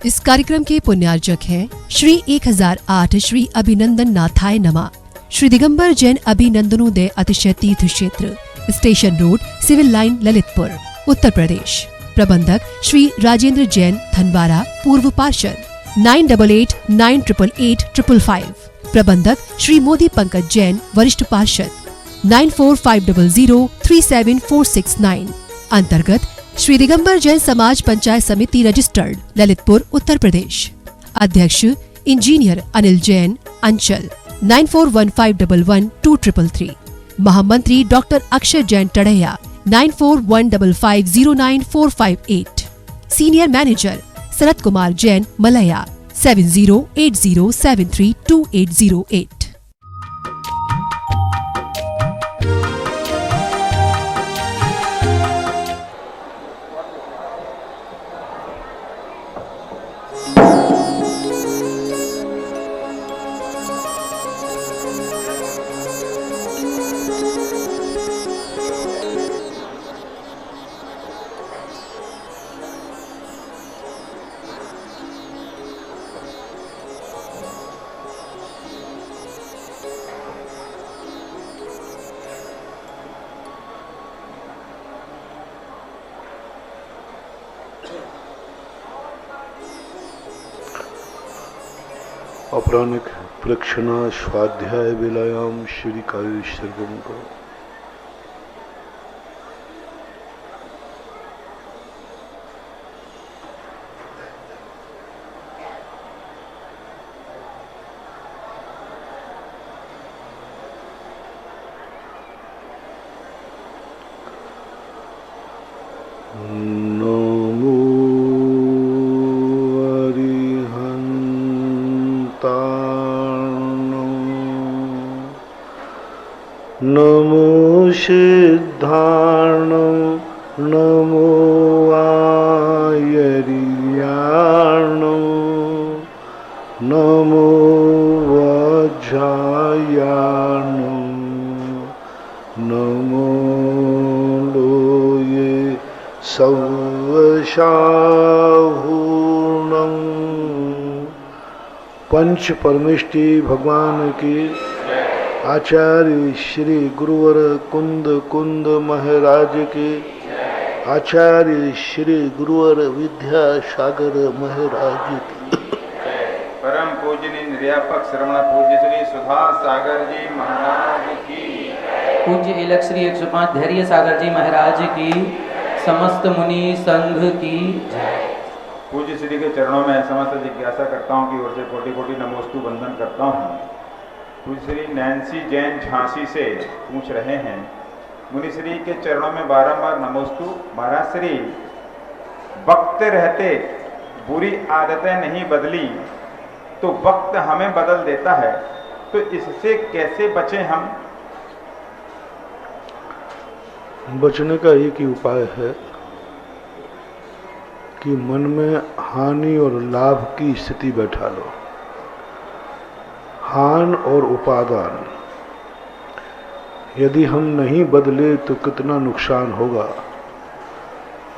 इस कार्यक्रम के पुण्यार्जक हैं श्री 1008 श्री अभिनंदन नाथाय नमा, श्री दिगंबर जैन अभिनंदनोदय अतिशय तीर्थ क्षेत्र, station road, civil line, Lalitpur, Uttar Pradesh. प्रबंधक श्री राजेंद्र जैन धनवारा, पूर्व पार्षद, 9889888555। प्रबंधक श्री मोदी पंकज जैन, वरिष्ठ पार्षद, 9450037469। अंतर्गत श्री दिगंबर जैन समाज पंचायत समिति रजिस्टर्ड, ललितपुर, उत्तर प्रदेश। अध्यक्ष इंजीनियर अनिल जैन, अंचल, 9415112333। महामंत्री doctor Akshay Jain Tadaiya, 9415509458। Senior manager Sharad Kumar Jain, Malaya, 7080732808। अपराह्निक प्रक्षणा स्वाध्याय वेलायाम श्री कार्य सर्वम को नमो सिद्धार्णं नमो आयर्याणं नमो वज्रायाणं नमो लोये सवशाहूर्णं। पंच परमेष्टि भगवान की, आचार्य श्री गुरुवर कुंद कुंद महाराज के, आचार्य श्री गुरुवर विद्यासागर महाराज की, परम पूजनीय निर्यापक श्रवण पूज्य श्री सुधा सागर जी महाराज की, पूज्य इलक श्री 105 धैर्य सागर जी महाराज की, समस्त मुनि संघ की जय। पूज्य श्री के चरणों में समस्त जिज्ञासा करता हूँ की ओर से कोटि कोटि नमोस्तु वंदन करता हूँ। पूज्य श्री नैन्सी जैन झांसी से पूछ रहे हैं, मुनिश्री के चरणों में बारंबार नमोस्तु। महाराज श्री, वक्त रहते बुरी आदतें नहीं बदली तो वक्त हमें बदल देता है, तो इससे कैसे बचें हम? बचने का एक ही उपाय है कि मन में हानि और लाभ की स्थिति बैठा लो। हान और उपादान यदि हम नहीं बदले तो कितना नुकसान होगा,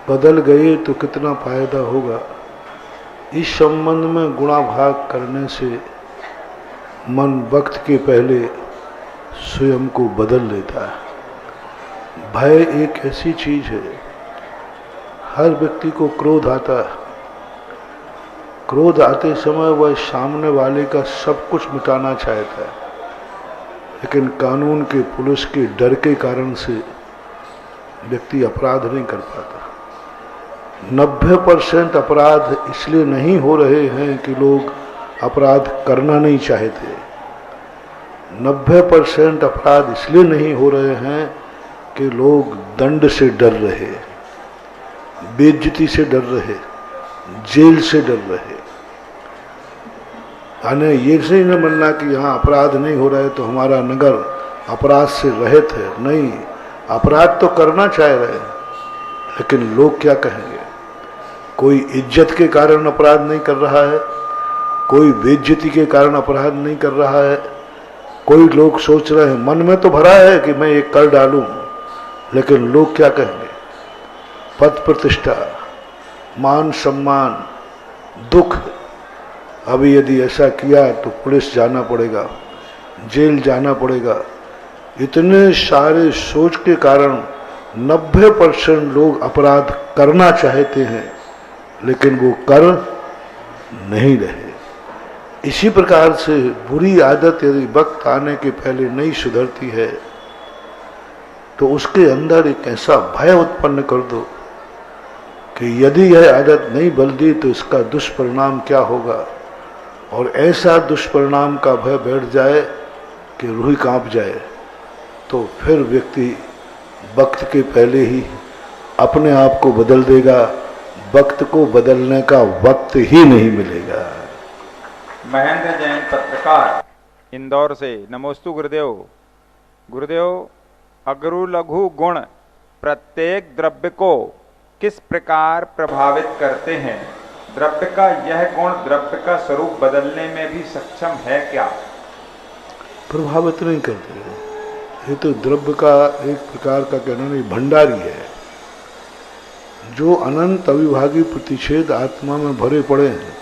बदल गए तो कितना फायदा होगा। इस संबंध में गुणाभाग करने से मन वक्त के पहले स्वयं को बदल लेता है। भय एक ऐसी चीज है, हर व्यक्ति को क्रोध आता है। क्रोध आते समय वह सामने वाले का सब कुछ मिटाना चाहता है, लेकिन कानून के, पुलिस के डर के कारण से व्यक्ति अपराध नहीं कर पाता। 90% अपराध इसलिए नहीं हो रहे हैं कि लोग अपराध करना नहीं चाहते। 90% अपराध इसलिए नहीं हो रहे हैं कि लोग दंड से डर रहे, बेइज्जती से डर रहे, जेल से डर रहे। यानी ये से न मानना कि यहाँ अपराध नहीं हो रहा है तो हमारा नगर अपराध से रहित है। नहीं, अपराध तो करना चाह रहे हैं, लेकिन लोग क्या कहेंगे। कोई इज्जत के कारण अपराध नहीं कर रहा है, कोई बेइज्जती के कारण अपराध नहीं कर रहा है। कोई लोग सोच रहे हैं, मन में तो भरा है कि मैं एक कर डालूं, लेकिन लोग क्या कहेंगे। पद प्रतिष्ठा, मान सम्मान, दुख। अभी यदि ऐसा किया तो पुलिस जाना पड़ेगा, जेल जाना पड़ेगा। इतने सारे सोच के कारण 90% लोग अपराध करना चाहते हैं, लेकिन वो कर नहीं रहे। इसी प्रकार से बुरी आदत यदि वक्त आने के पहले नहीं सुधरती है तो उसके अंदर एक ऐसा भय उत्पन्न कर दो कि यदि यह आदत नहीं बदली तो इसका दुष्परिणाम क्या होगा, और ऐसा दुष्परिणाम का भय बैठ जाए कि रूह कांप जाए, तो फिर व्यक्ति वक्त के पहले ही अपने आप को बदल देगा। वक्त को बदलने का वक्त ही नहीं मिलेगा। महेंद्र जैन पत्रकार इंदौर से। नमोस्तु गुरुदेव। गुरुदेव, अगरु लघु गुण प्रत्येक द्रव्य को किस प्रकार प्रभावित करते हैं? द्रव्य का यह गुण द्रव्य का स्वरूप बदलने में भी सक्षम है क्या? प्रभावित नहीं करते। ये तो द्रव्य का एक प्रकार का कहना नहीं, भंडारी है जो अनंत अविभागी प्रतिषेध आत्मा में भरे पड़े हैं।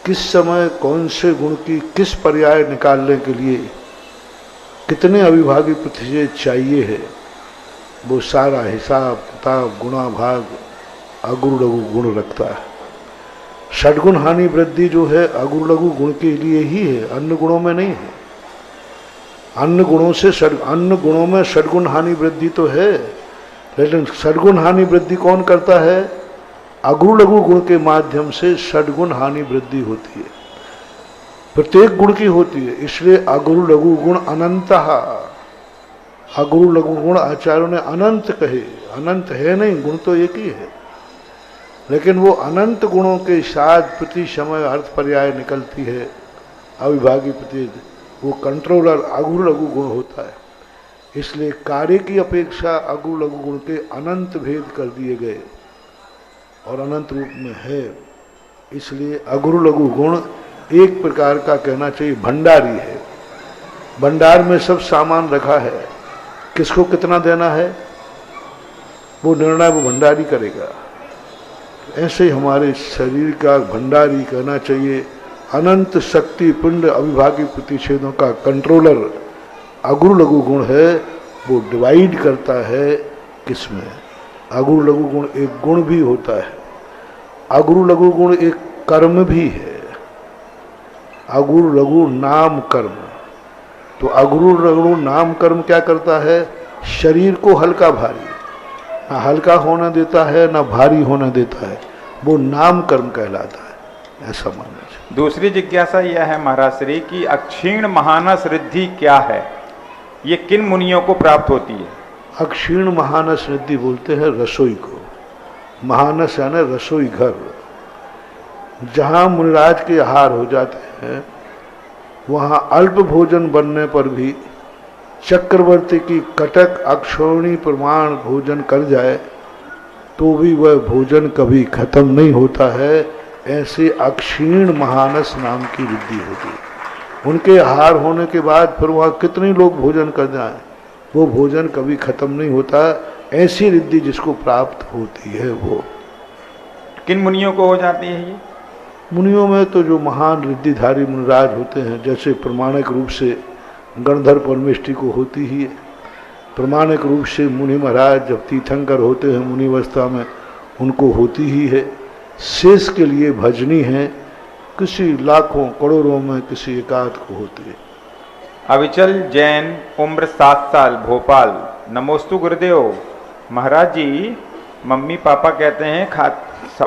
किस समय कौन से गुण की किस पर्याय निकालने के लिए कितने अविभागी प्रतिषेध चाहिए है, वो सारा हिसाब किताब गुणाभाग अगुरु लघु गुण रखता है। षडगुण हानि वृद्धि जो है अगुरु लघु गुण के लिए ही है, अन्य गुणों में नहीं है। अन्य गुणों में षडगुण हानि वृद्धि तो है, लेकिन षडगुण हानि वृद्धि कौन करता है? अगुरु लघु गुण के माध्यम से षडगुण हानि वृद्धि होती है, प्रत्येक गुण की होती है। इसलिए अगुरु लघु गुण अनंतः, अगुरु लघु गुण आचार्यों ने अनंत कहे। अनंत है नहीं, गुण तो एक ही है, लेकिन वो अनंत गुणों के साथ प्रति समय अर्थ पर्याय निकलती है। अविभागी प्रति वो कंट्रोलर अगुरु लघु गुण होता है। इसलिए कार्य की अपेक्षा अगुरु लघु गुण के अनंत भेद कर दिए गए और अनंत रूप में है। इसलिए अगुरु लघु गुण एक प्रकार का कहना चाहिए भंडारी है। भंडार में सब सामान रखा है, किसको कितना देना है वो निर्णय वो भंडारी करेगा। ऐसे ही हमारे शरीर का भंडारी कहना चाहिए। अनंत शक्ति पिंड अविभागी प्रतिषेधों का कंट्रोलर अगुरु लघु गुण है, वो डिवाइड करता है किसमें। अगुरु लघु गुण एक गुण भी होता है, अगुरु लघु गुण एक कर्म भी है। अगुरु लघु नाम कर्म, तो अगुरु लघु नाम कर्म क्या करता है? शरीर को हल्का भारी ना हल्का होने देता है ना भारी होने देता है, वो नाम कर्म कहलाता है। ऐसा मानना चाहिए। दूसरी जिज्ञासा यह है महाराज श्री की अक्षीण महानस रिद्धि क्या है? ये किन मुनियों को प्राप्त होती है? अक्षीण महानस रिद्धि बोलते हैं रसोई को। महानस यानी रसोई घर, जहाँ मुनिराज के आहार हो जाते हैं, वहाँ अल्प भोजन बनने पर भी चक्रवर्ती की कटक अक्षौणी प्रमाण भोजन कर जाए तो भी वह भोजन कभी खत्म नहीं होता है। ऐसे अक्षीण महानस नाम की रिद्धि होती है। उनके आहार होने के बाद फिर वहाँ कितने लोग भोजन कर जाएं, वो भोजन कभी खत्म नहीं होता। ऐसी रिद्धि जिसको प्राप्त होती है वो किन मुनियों को हो जाती है? ये मुनियों में तो जो महान रिद्धिधारी मुनिराज होते हैं, जैसे प्रमाणिक रूप से गणधर परमेष्टि को होती ही है। प्रमाणिक रूप से मुनि महाराज जब तीर्थंकर होते हैं मुनिवस्था में, उनको होती ही है। शेष के लिए भजनी है, किसी लाखों करोड़ों में किसी एकाध को होती है। अविचल जैन उम्र 7 साल भोपाल। नमोस्तु गुरुदेव। महाराज जी, मम्मी पापा कहते हैं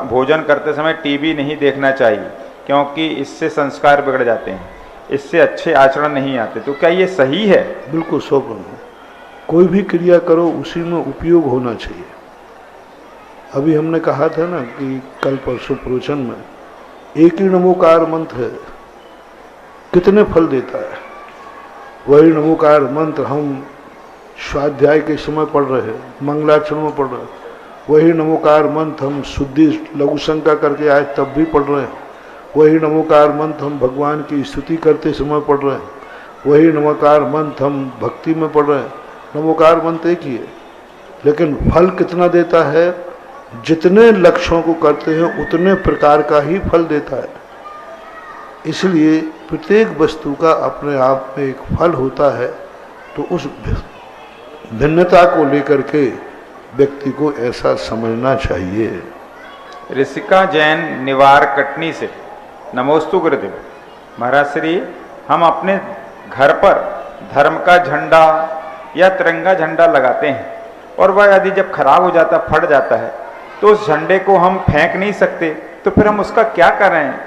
भोजन करते समय टीवी नहीं देखना चाहिए क्योंकि इससे संस्कार बिगड़ जाते हैं, इससे अच्छे आचरण नहीं आते, तो क्या ये सही है? बिल्कुल 100%। कोई भी क्रिया करो उसी में उपयोग होना चाहिए। अभी हमने कहा था ना कि कल परसों प्रवचन में एक ही नमोकार मंत्र है, कितने फल देता है। वही नमोकार मंत्र हम स्वाध्याय के समय पढ़ रहे हैं, मंगलाचरण में पढ़ रहे हैं। वही नमोकार मंत्र हम शुद्धि लघु शंका करके आए तब भी पढ़ रहे हैं। वही नमोकार मंत्र हम भगवान की स्तुति करते समय पढ़ रहे हैं। वही नमोकार मंत्र हम भक्ति में पढ़ रहे हैं। नमोकार मंत्र एक ही है, लेकिन फल कितना देता है जितने लक्ष्यों को करते हैं उतने प्रकार का ही फल देता है। इसलिए प्रत्येक वस्तु का अपने आप में एक फल होता है। तो उस भिन्नता को लेकर के व्यक्ति को ऐसा समझना चाहिए। ऋषिका जैन निवार कटनी से नमोस्तु गुरुदेव। महाराज श्री, हम अपने घर पर धर्म का झंडा या तिरंगा झंडा लगाते हैं और वह यदि जब खराब हो जाता, फट जाता है, तो उस झंडे को हम फेंक नहीं सकते, तो फिर हम उसका क्या कर रहे हैं?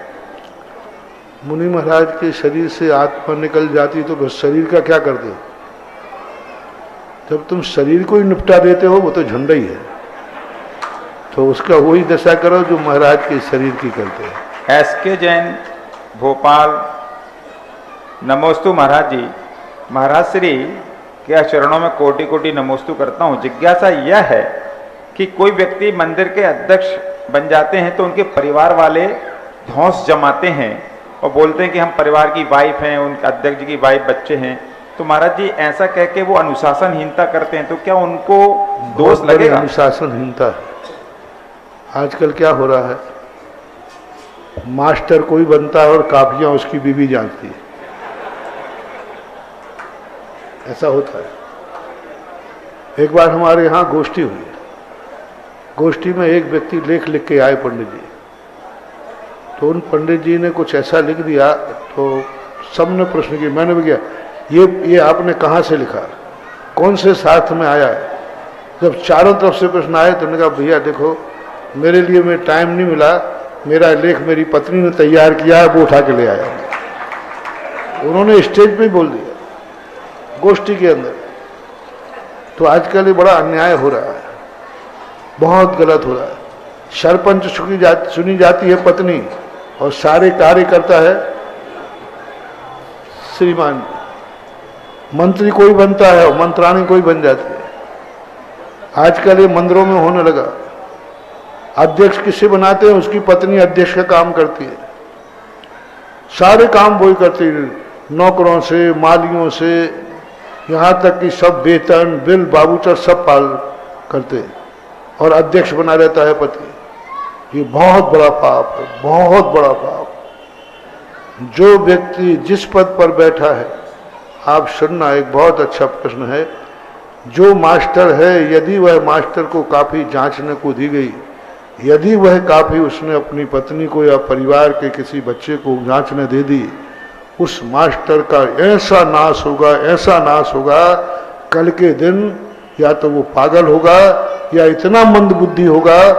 मुनि महाराज के शरीर से आत्मा निकल जाती तो बस शरीर का क्या करते हो? जब तुम शरीर को ही निपटा देते हो वो तो झंडा ही है, तो उसका वही दशा करो जो महाराज के शरीर की करते हैं। SK जैन भोपाल, नमोस्तु महाराज जी। महाराज श्री के चरणों में कोटि कोटि नमोस्तु करता हूँ। जिज्ञासा यह है कि कोई व्यक्ति मंदिर के अध्यक्ष बन जाते हैं तो उनके परिवार वाले धौंस जमाते हैं और बोलते हैं कि हम परिवार की वाइफ हैं, उनके अध्यक्ष जी की वाइफ, बच्चे हैं। तो महाराज जी ऐसा कह के वो अनुशासनहीनता करते हैं, तो क्या उनको दोष लगेगा? अनुशासनहीनता है। आजकल क्या हो रहा है, मास्टर कोई बनता है और कापियां उसकी बीवी जांचती है, ऐसा होता है। एक बार हमारे यहाँ गोष्ठी हुई, गोष्ठी में एक व्यक्ति लेख लिख के आए पंडित जी, तो उन पंडित जी ने कुछ ऐसा लिख दिया तो सबने प्रश्न किया, मैंने भी किया, ये आपने कहाँ से लिखा, कौन से शास्त्र में आया है? जब चारों तरफ से प्रश्न आए तो उन्होंने कहा भैया देखो मेरे लिए मैं टाइम नहीं मिला, मेरा लेख मेरी पत्नी ने तैयार किया है, वो उठा के ले आया। उन्होंने स्टेज पे ही बोल दिया गोष्ठी के अंदर। तो आजकल ये बड़ा अन्याय हो रहा है, बहुत गलत हो रहा है। सरपंच सुनी जाती है पत्नी और सारे कार्य करता है श्रीमान। मंत्री कोई बनता है और मंत्राणी कोई बन जाती है। आजकल ये मंदिरों में होने लगा। अध्यक्ष किसे बनाते हैं, उसकी पत्नी अध्यक्ष का काम करती है, सारे काम वही करती है, नौकरों से, मालियों से, यहाँ तक कि सब वेतन बिल बाबूचर सब पाल करते हैं और अध्यक्ष बना रहता है पति। ये बहुत बड़ा पाप है, बहुत बड़ा पाप। जो व्यक्ति जिस पद पर बैठा है, आप सुनना, एक बहुत अच्छा प्रश्न है। जो मास्टर है, यदि वह मास्टर को काफी जांचने को दी गई, यदि वह काफी उसने अपनी पत्नी को या परिवार के किसी बच्चे को जांचने दे दी, उस मास्टर का ऐसा नाश होगा, ऐसा नाश होगा, कल के दिन या तो वो पागल होगा या इतना मंद बुद्धि होगा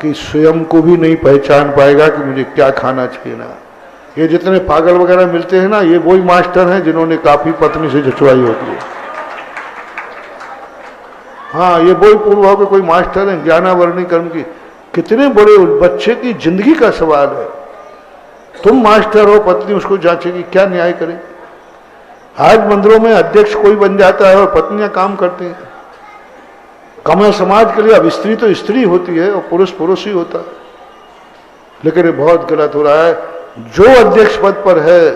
कि स्वयं को भी नहीं पहचान पाएगा कि मुझे क्या खाना चाहिए ना। ये जितने पागल वगैरह मिलते हैं ना, ये वही मास्टर हैं जिन्होंने काफी पत्नी से झुचवाई होती है। हाँ, ये वही पूर्व के कोई मास्टर हैं ज्ञानावरणी कर्म की। कितने बड़े बच्चे की जिंदगी का सवाल है। तुम मास्टर हो, पत्नी उसको जांचेगी, क्या न्याय करे? आज मंदिरों में अध्यक्ष कोई बन जाता है और पत्नियां काम करती हैं। कमल समाज के लिए अब स्त्री तो स्त्री होती है और पुरुष पुरुष ही होता है, लेकिन ये बहुत गलत हो रहा है। जो अध्यक्ष पद पर है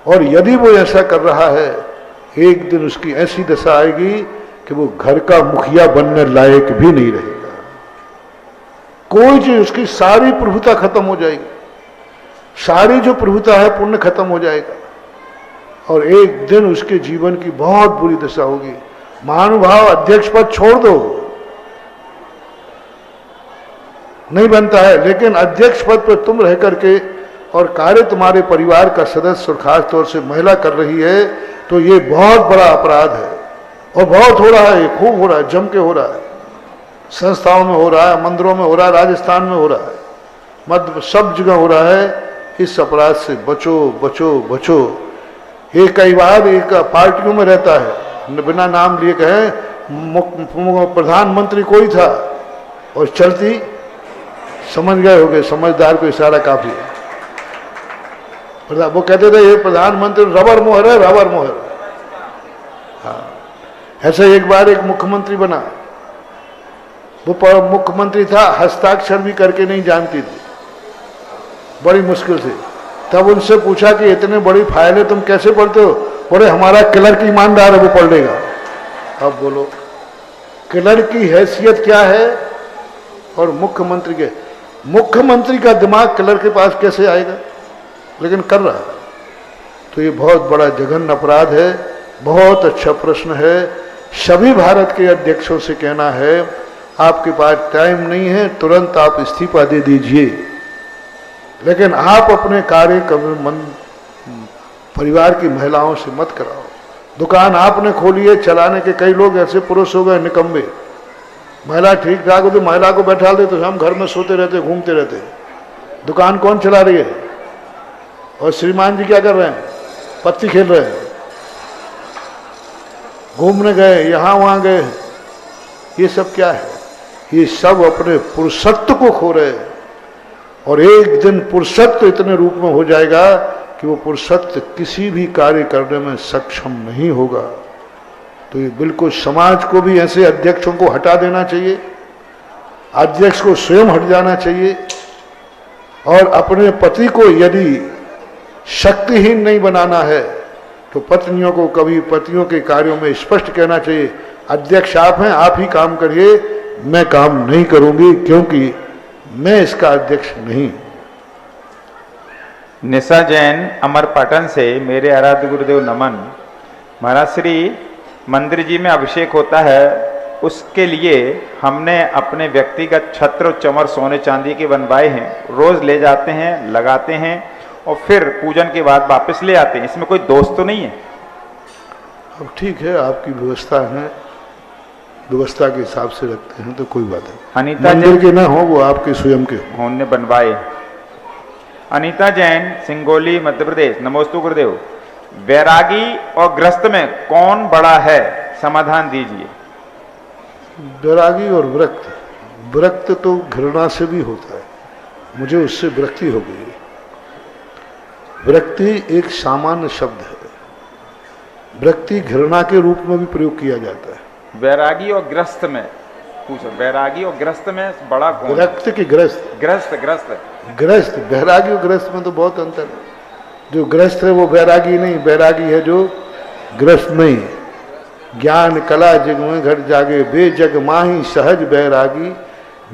और यदि वो ऐसा कर रहा है, एक दिन उसकी ऐसी दशा आएगी कि वो घर का मुखिया बनने लायक भी नहीं रहेगा। कोई चीज, उसकी सारी प्रभुता खत्म हो जाएगी, सारी जो प्रभुता है पुण्य खत्म हो जाएगा और एक दिन उसके जीवन की बहुत बुरी दशा होगी। महानुभाव, अध्यक्ष पद छोड़ दो, नहीं बनता है, लेकिन अध्यक्ष पद पर तुम रह करके और कार्य तुम्हारे परिवार का सदस्य और खास तौर से महिला कर रही है, तो ये बहुत बड़ा अपराध है और बहुत हो रहा है, खूब हो रहा है, जम के हो रहा है। संस्थाओं में हो रहा है, मंदिरों में हो रहा है, राजस्थान में हो रहा है, मध्य सब जगह हो रहा है। इस अपराध से बचो बचो बचो। एक कई बार एक पार्टियों में रहता है, बिना नाम लिए कहे, प्रधानमंत्री कोई था और चलती, समझ गए होगे, समझदार को इशारा काफी है। वो कहते थे ये प्रधानमंत्री रबर मोहर है, रबर मोहर। हाँ, ऐसे एक बार एक मुख्यमंत्री बना, वो मुख्यमंत्री था, हस्ताक्षर भी करके नहीं जानती थी, बड़ी मुश्किल से। तब उनसे पूछा कि इतने बड़ी फाइलें तुम कैसे पढ़ते हो? बोले हमारा क्लर्क ईमानदार है, वो पढ़ लेगा। अब बोलो क्लर्क की हैसियत क्या है और मुख्यमंत्री का दिमाग क्लर्क के पास कैसे आएगा, लेकिन कर रहा है। तो ये बहुत बड़ा जघन्य अपराध है। बहुत अच्छा प्रश्न है। सभी भारत के अध्यक्षों से कहना है, आपके पास टाइम नहीं है, तुरंत आप इस्तीफा दे दीजिए, लेकिन आप अपने कार्य परिवार की महिलाओं से मत कराओ। दुकान आपने खोली है, चलाने के कई लोग ऐसे पुरुष हो गए निकम्मे। महिला ठीक ठाक हो तो महिला को बैठा दे तो हम घर में सोते रहते, घूमते रहते। दुकान कौन चला रही है? और श्रीमान जी क्या कर रहे हैं? पत्ती खेल रहे हैं, घूमने गए, यहां वहां गए। ये सब क्या है? ये सब अपने पुरुषत्व को खो रहे हैं। और एक दिन पुरुषत्व इतने रूप में हो जाएगा कि वो पुरुषत्व किसी भी कार्य करने में सक्षम नहीं होगा। तो ये बिल्कुल समाज को भी ऐसे अध्यक्षों को हटा देना चाहिए। अध्यक्ष को स्वयं हट जाना चाहिए और अपने पति को यदि शक्तिहीन नहीं बनाना है तो पत्नियों को कभी पतियों के कार्यों में स्पष्ट कहना चाहिए, अध्यक्ष आप हैं, आप ही काम करिए, मैं काम नहीं करूंगी क्योंकि मैं इसका अध्यक्ष नहीं। निशा जैन अमरपाटन से मेरे आराध्य गुरुदेव नमन। महाराज श्री मंदिर जी में अभिषेक होता है, उसके लिए हमने अपने व्यक्तिगत छत्र चमर सोने चांदी के बनवाए हैं, रोज ले जाते हैं, लगाते हैं और फिर पूजन के बाद वापस ले आते हैं। इसमें कोई दोष तो नहीं है? अब ठीक है, आपकी व्यवस्था है, व्यवस्था के हिसाब से रखते हैं तो कोई बात नहीं। अनीता मंदिर जैन के ना हो, वो आपके स्वयं के हो। उन्होंने बनवाए। अनीता जैन सिंगोली मध्य प्रदेश। नमोस्तु गुरुदेव। वैरागी और ग्रस्त में कौन बड़ा है, समाधान दीजिए। वैरागी और विरक्त तो घृणा से भी होता है, मुझे उससे विरक्ति हो गई। विरक्ति एक सामान्य शब्द है, विरक्ति घृणा के रूप में भी प्रयोग किया जाता है। वैरागी और ग्रस्त में पूछो, वैरागी और ग्रस्त में बड़ा कौन? विरक्त की ग्रस्त? ग्रस्त वैरागी और ग्रस्त में तो बहुत अंतर है। जो ग्रस्त है वो वैरागी नहीं, वैरागी है जो ग्रस्त नहीं। ज्ञान कला जग में घट जागे, बेजग माही सहज बैरागी,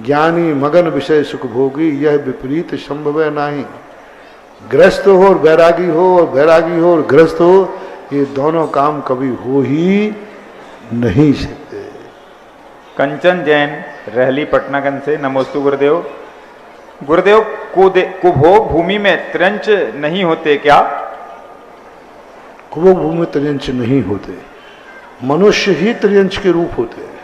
ज्ञानी मगन विषय सुख भोगी, यह विपरीत संभव नाही। ग्रस्त हो और बैरागी हो, और बैरागी हो और ग्रस्त हो, ये दोनों काम कभी हो ही नहीं सकते। कंचन जैन रहली पटनागंज से। नमोस्तु गुरुदेव। गुरुदेव कुभोग भूमि में त्रियंच नहीं होते क्या? कुभोग भूमि में त्रियंच नहीं होते, मनुष्य ही त्रियंच के रूप होते हैं।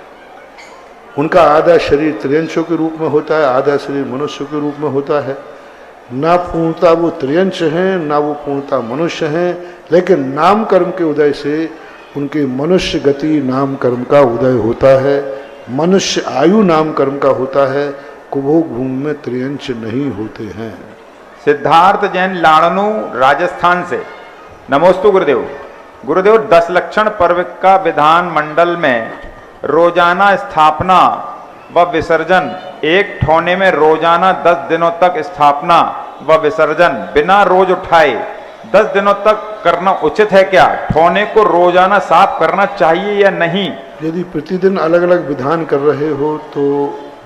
उनका आधा शरीर त्रियंचों के रूप में होता है, आधा शरीर मनुष्य के रूप में होता है। ना पूर्णता वो त्रियंच हैं, ना वो पूर्णता मनुष्य हैं, लेकिन नाम कर्म के उदय से उनके मनुष्य गति नाम कर्म का उदय होता है, मनुष्य आयु नाम कर्म का होता है। कुभोग भूमि में त्रियंच नहीं होते हैं। सिद्धार्थ जैन लाड़नू राजस्थान से। नमोस्तु गुरुदेव। गुरुदेव 10 लक्षण पर्व का विधान मंडल में रोजाना स्थापना व विसर्जन, एक ठौने में रोजाना 10 दिनों तक स्थापना व विसर्जन बिना रोज उठाए 10 दिनों तक करना उचित है क्या? ठौने को रोजाना साफ करना चाहिए या नहीं? यदि प्रतिदिन अलग अलग विधान कर रहे हो तो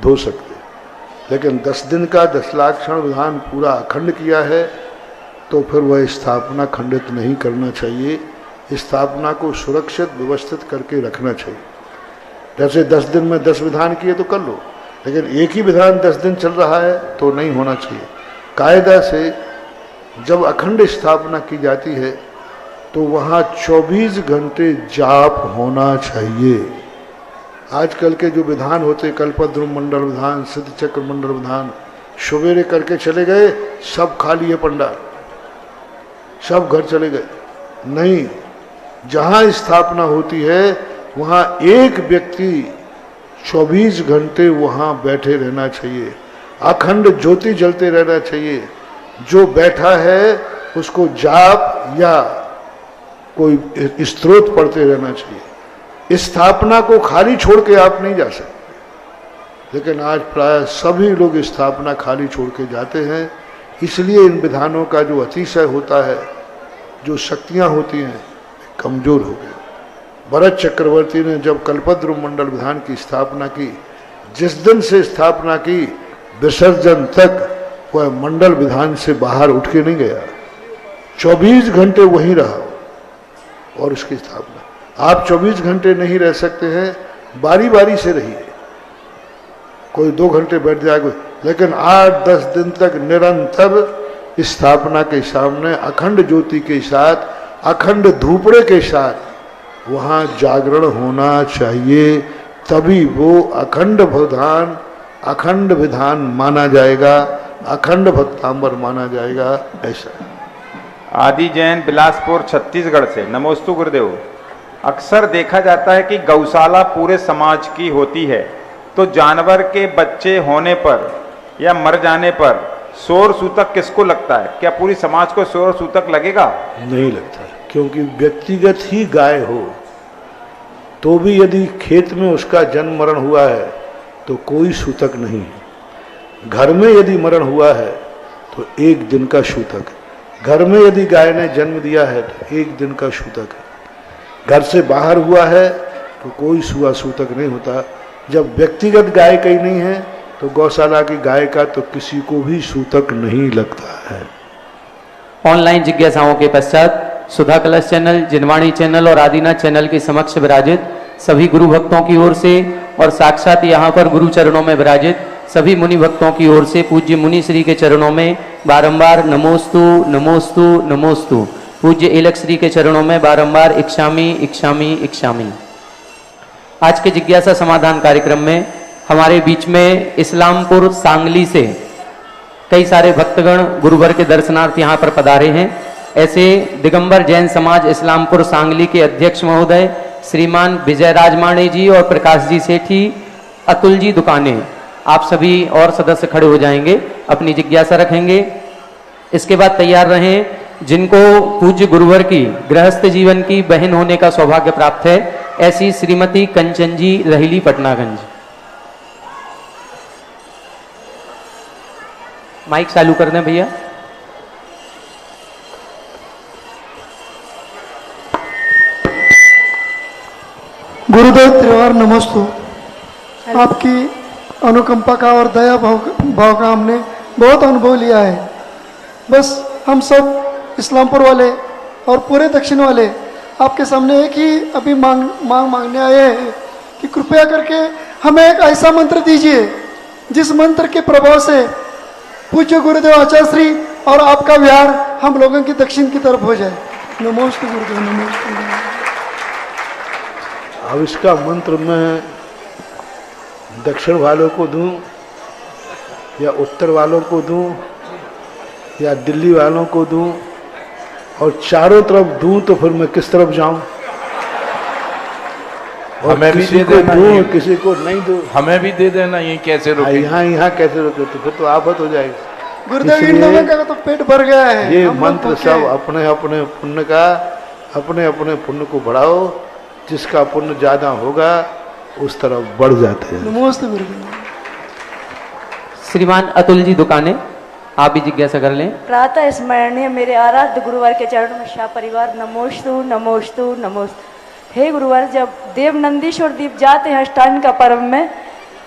धो सकते, लेकिन 10 दिन का 10 लाक्षण विधान पूरा अखंड किया है तो फिर वह स्थापना खंडित नहीं करना चाहिए। स्थापना को सुरक्षित व्यवस्थित करके रखना चाहिए। जैसे 10 दिन में 10 विधान किए तो कर लो, लेकिन एक ही विधान 10 दिन चल रहा है तो नहीं होना चाहिए। कायदा से जब अखंड स्थापना की जाती है तो वहाँ 24 घंटे जाप होना चाहिए। आजकल के जो विधान होते, कल्पद्रुम मंडल विधान, सिद्ध चक्र मंडल विधान, सवेरे करके चले गए, सब खा लिए पंडाल, सब घर चले गए। नहीं, जहाँ स्थापना होती है वहाँ एक व्यक्ति 24 घंटे वहाँ बैठे रहना चाहिए, अखंड ज्योति जलते रहना चाहिए। जो बैठा है उसको जाप या कोई स्तोत्र पढ़ते रहना चाहिए। स्थापना को खाली छोड़ के आप नहीं जा सकते, लेकिन आज प्राय सभी लोग स्थापना खाली छोड़ के जाते हैं। इसलिए इन विधानों का जो अतिशय होता है, जो शक्तियाँ होती हैं, कमजोर हो गई। भरत चक्रवर्ती ने जब कल्पद्रुम मंडल विधान की स्थापना की जिस दिन से स्थापना की विसर्जन तक वह मंडल विधान से बाहर उठ के नहीं गया, 24 घंटे वहीं रहा और उसकी स्थापना। आप 24 घंटे नहीं रह सकते हैं, बारी बारी से रहिए, कोई 2 घंटे बैठ जाएगा, लेकिन 8-10 दिन तक निरंतर स्थापना के सामने अखंड ज्योति के साथ, अखंड धूपड़े के साथ वहाँ जागरण होना चाहिए, तभी वो अखंड विधान माना जाएगा, अखंड भक्तांबर माना जाएगा। ऐसा आदि जैन बिलासपुर छत्तीसगढ़ से, नमोस्तु गुरुदेव। अक्सर देखा जाता है कि गौशाला पूरे समाज की होती है, तो जानवर के बच्चे होने पर या मर जाने पर शोर सूतक किसको लगता है? क्या पूरी समाज को शोर सूतक लगेगा? नहीं लगता, क्योंकि व्यक्तिगत ही गाय हो तो भी यदि खेत में उसका जन्म मरण हुआ है तो कोई सूतक नहीं है। घर में यदि मरण हुआ है तो 1 दिन का सूतक है। घर में यदि गाय ने जन्म दिया है तो 1 दिन का सूतक है। घर से बाहर हुआ है तो कोई सूतक नहीं होता। जब व्यक्तिगत गाय कहीं नहीं है तो गौशाला की गाय का तो किसी को भी सूतक नहीं लगता है। ऑनलाइन जिज्ञासाओं के पश्चात सुधा कलश चैनल, जिनवाणी चैनल और आदिनाथ चैनल के समक्ष विराजित सभी गुरु भक्तों की ओर से और साक्षात यहाँ पर गुरु चरणों में विराजित सभी मुनि भक्तों की ओर से पूज्य मुनि श्री के चरणों में बारंबार नमोस्तु नमोस्तु नमोस्तु। पूज्य एलक श्री के चरणों में बारंबार इक्षामी इक्षामी इक्षामी। आज के जिज्ञासा समाधान कार्यक्रम में हमारे बीच में इस्लामपुर सांगली से कई सारे भक्तगण गुरुवर के दर्शनार्थ यहाँ पर पधारे हैं। ऐसे दिगंबर जैन समाज इस्लामपुर सांगली के अध्यक्ष महोदय श्रीमान विजय राजमाणे जी और प्रकाश जी सेठी, अतुल जी दुकाने, आप सभी और सदस्य खड़े हो जाएंगे, अपनी जिज्ञासा रखेंगे। इसके बाद तैयार रहें जिनको पूज्य गुरुवर की गृहस्थ जीवन की बहन होने का सौभाग्य प्राप्त है, ऐसी श्रीमती कंचन जी रहीली पटनागंज। माइक चालू कर दें भैया। गुरुदेव त्रिवार नमस्तु। आपकी अनुकंपा का और दया भाव का हमने बहुत अनुभव लिया है। बस हम सब इस्लामपुर वाले और पूरे दक्षिण वाले आपके सामने एक ही अभी मांगने आए हैं कि कृपया करके हमें एक ऐसा मंत्र दीजिए जिस मंत्र के प्रभाव से पूज्य गुरुदेव आचार्य श्री और आपका विहार हम लोगों की दक्षिण की तरफ हो जाए। नमोस्तु गुरुदेव, नमोस्तु। अब इसका मंत्र मैं दक्षिण वालों को दूं या उत्तर वालों को दूं या दिल्ली वालों को दूं, और चारों तरफ दूं तो फिर मैं किस तरफ जाऊं? और हमें भी किसी दे को देना, दूं किसी को नहीं दूं। हमें भी दे देना, ये कैसे रोके? यहाँ कैसे रोके? तो फिर तो आफत हो जाएगी। गुरुदेव इन लोगों का तो पेट भर गया है। ये हम लोग मंत्र भूखे सब हैं। अपने अपने पुण्य का, अपने अपने पुण्य को बढ़ाओ, जिसका पुण्य ज्यादा होगा उस तरफ बढ़ जाते हैं। नमोस्तु गुरुदेव। श्रीमान अतुल जी दुकाने, आप भी जिज्ञासा कर लें। प्रातः स्मरणीय मेरे आराध्य गुरुवार के चरणों में शाह परिवार नमोस्तु नमोस्तु नमोस्तु। हे गुरुवार, जब देव नंदीश्वर द्वीप जाते हैं अष्टांग का पर्व में,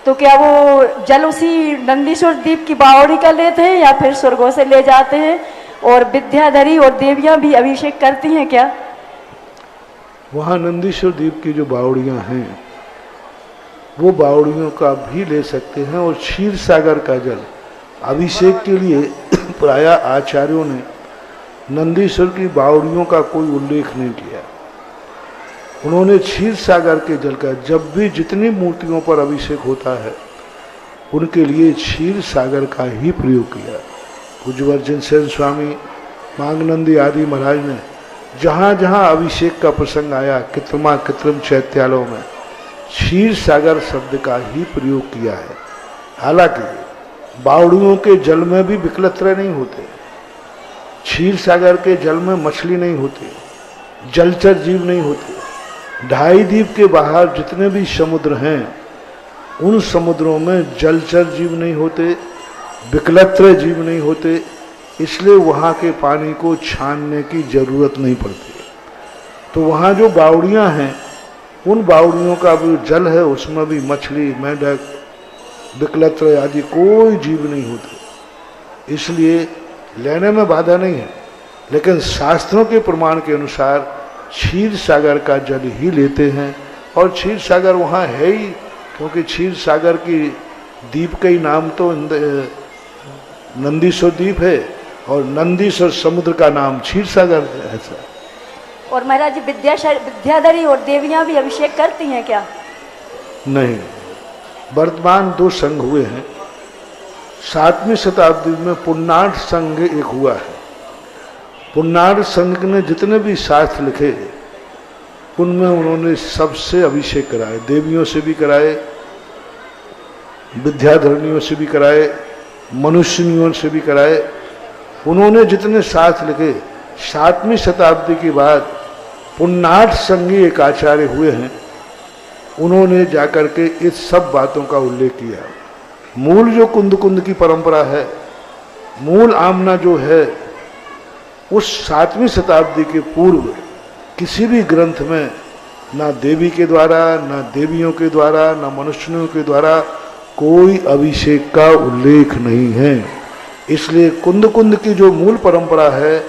तो क्या वो जल उसी नंदीश्वर द्वीप की बावड़ी का लेते हैं या फिर स्वर्गों से ले जाते हैं? और विद्याधरी और देवियां भी अभिषेक करती हैं क्या? वहाँ नंदीश्वर द्वीप की जो बावड़ियाँ हैं वो बावड़ियों का भी ले सकते हैं। और क्षीर सागर का जल अभिषेक के लिए प्रायः आचार्यों ने नंदीश्वर की बावड़ियों का कोई उल्लेख नहीं किया। उन्होंने क्षीर सागर के जल का, जब भी जितनी मूर्तियों पर अभिषेक होता है उनके लिए क्षीर सागर का ही प्रयोग किया। पूज्यवर्जन सेन स्वामी, मांगनंदी आदि महाराज ने जहाँ जहाँ अभिषेक का प्रसंग आया कृत्रिम चैत्यालयों में क्षीर सागर शब्द का ही प्रयोग किया है। हालांकि बावड़ियों के जल में भी विकलत्र नहीं होते, क्षीर सागर के जल में मछली नहीं होती, जलचर जीव नहीं होते। 2.5 द्वीप के बाहर जितने भी समुद्र हैं उन समुद्रों में जलचर जीव नहीं होते, विकलत्र जीव नहीं होते, इसलिए वहाँ के पानी को छानने की जरूरत नहीं पड़ती। तो वहाँ जो बावड़ियाँ हैं उन बावड़ियों का भी जल है, उसमें भी मछली, मेंढक, विकलत्र आदि कोई जीव नहीं होते, इसलिए लेने में बाधा नहीं है। लेकिन शास्त्रों के प्रमाण के अनुसार क्षीर सागर का जल ही लेते हैं, और क्षीर सागर वहाँ है ही, क्योंकि क्षीर सागर की द्वीप का ही नाम तो नंदीश्वर द्वीप है, और नंदीश्वर समुद्र का नाम क्षीर सागर है। ऐसा। और महाराज जी विद्याधरी और देवियां भी अभिषेक करती हैं क्या? नहीं, वर्तमान 2 संघ हुए हैं। 7वीं शताब्दी में पुन्नाट संघ एक हुआ है। पुन्नाट संघ ने जितने भी शास्त्र लिखे उनमें उन्होंने सबसे अभिषेक कराए, देवियों से भी कराए, विद्याधरणियों से भी कराए, मनुष्यनियों से भी कराए। उन्होंने जितने शास्त्र लिखे, 7वीं शताब्दी के बाद पुन्नाट संघी एक आचार्य हुए हैं, उन्होंने जाकर के इस सब बातों का उल्लेख किया। मूल जो कुंद कुंद की परंपरा है, मूल आमना जो है, उस 7वीं शताब्दी के पूर्व किसी भी ग्रंथ में ना देवी के द्वारा, ना देवियों के द्वारा, ना मनुष्यों के द्वारा कोई अभिषेक का उल्लेख नहीं है। इसलिए कुंद कुंद की जो मूल परंपरा है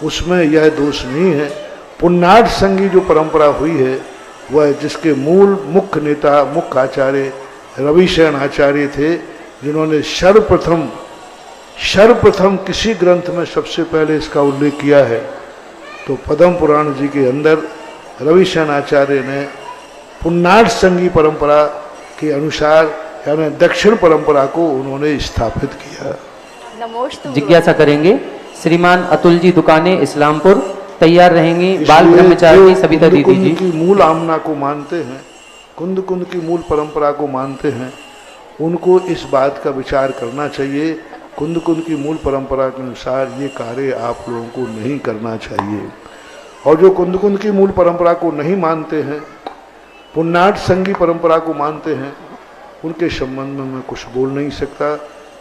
उसमें यह दोष नहीं है। पुन्नाट संघी जो परंपरा हुई है वह जिसके मूल मुख्य नेता, मुख्य आचार्य रविशरण आचार्य थे, जिन्होंने सर्वप्रथम किसी ग्रंथ में सबसे पहले इसका उल्लेख किया है, तो पद्म पुराण जी के अंदर रविशरण आचार्य ने पुन्नाट संघी परंपरा के अनुसार, यानी दक्षिण परंपरा को उन्होंने स्थापित किया। नमोस्तु। जिज्ञासा करेंगे श्रीमान अतुल जी, दुकाने इस्लामपुर, तैयार रहेंगी बाल ब्रह्मचारिणी सविता दीदी जी। की मूल आमना को मानते हैं, कुंद कुंद की मूल परंपरा को मानते हैं, उनको इस बात का विचार करना चाहिए। कुंद कुंद की मूल परंपरा के अनुसार ये कार्य आप लोगों को नहीं करना चाहिए। और जो कुंद कुंद की मूल परंपरा को नहीं मानते हैं, पुन्नाट संघी परंपरा को मानते हैं, उनके संबंध में मैं कुछ बोल नहीं सकता।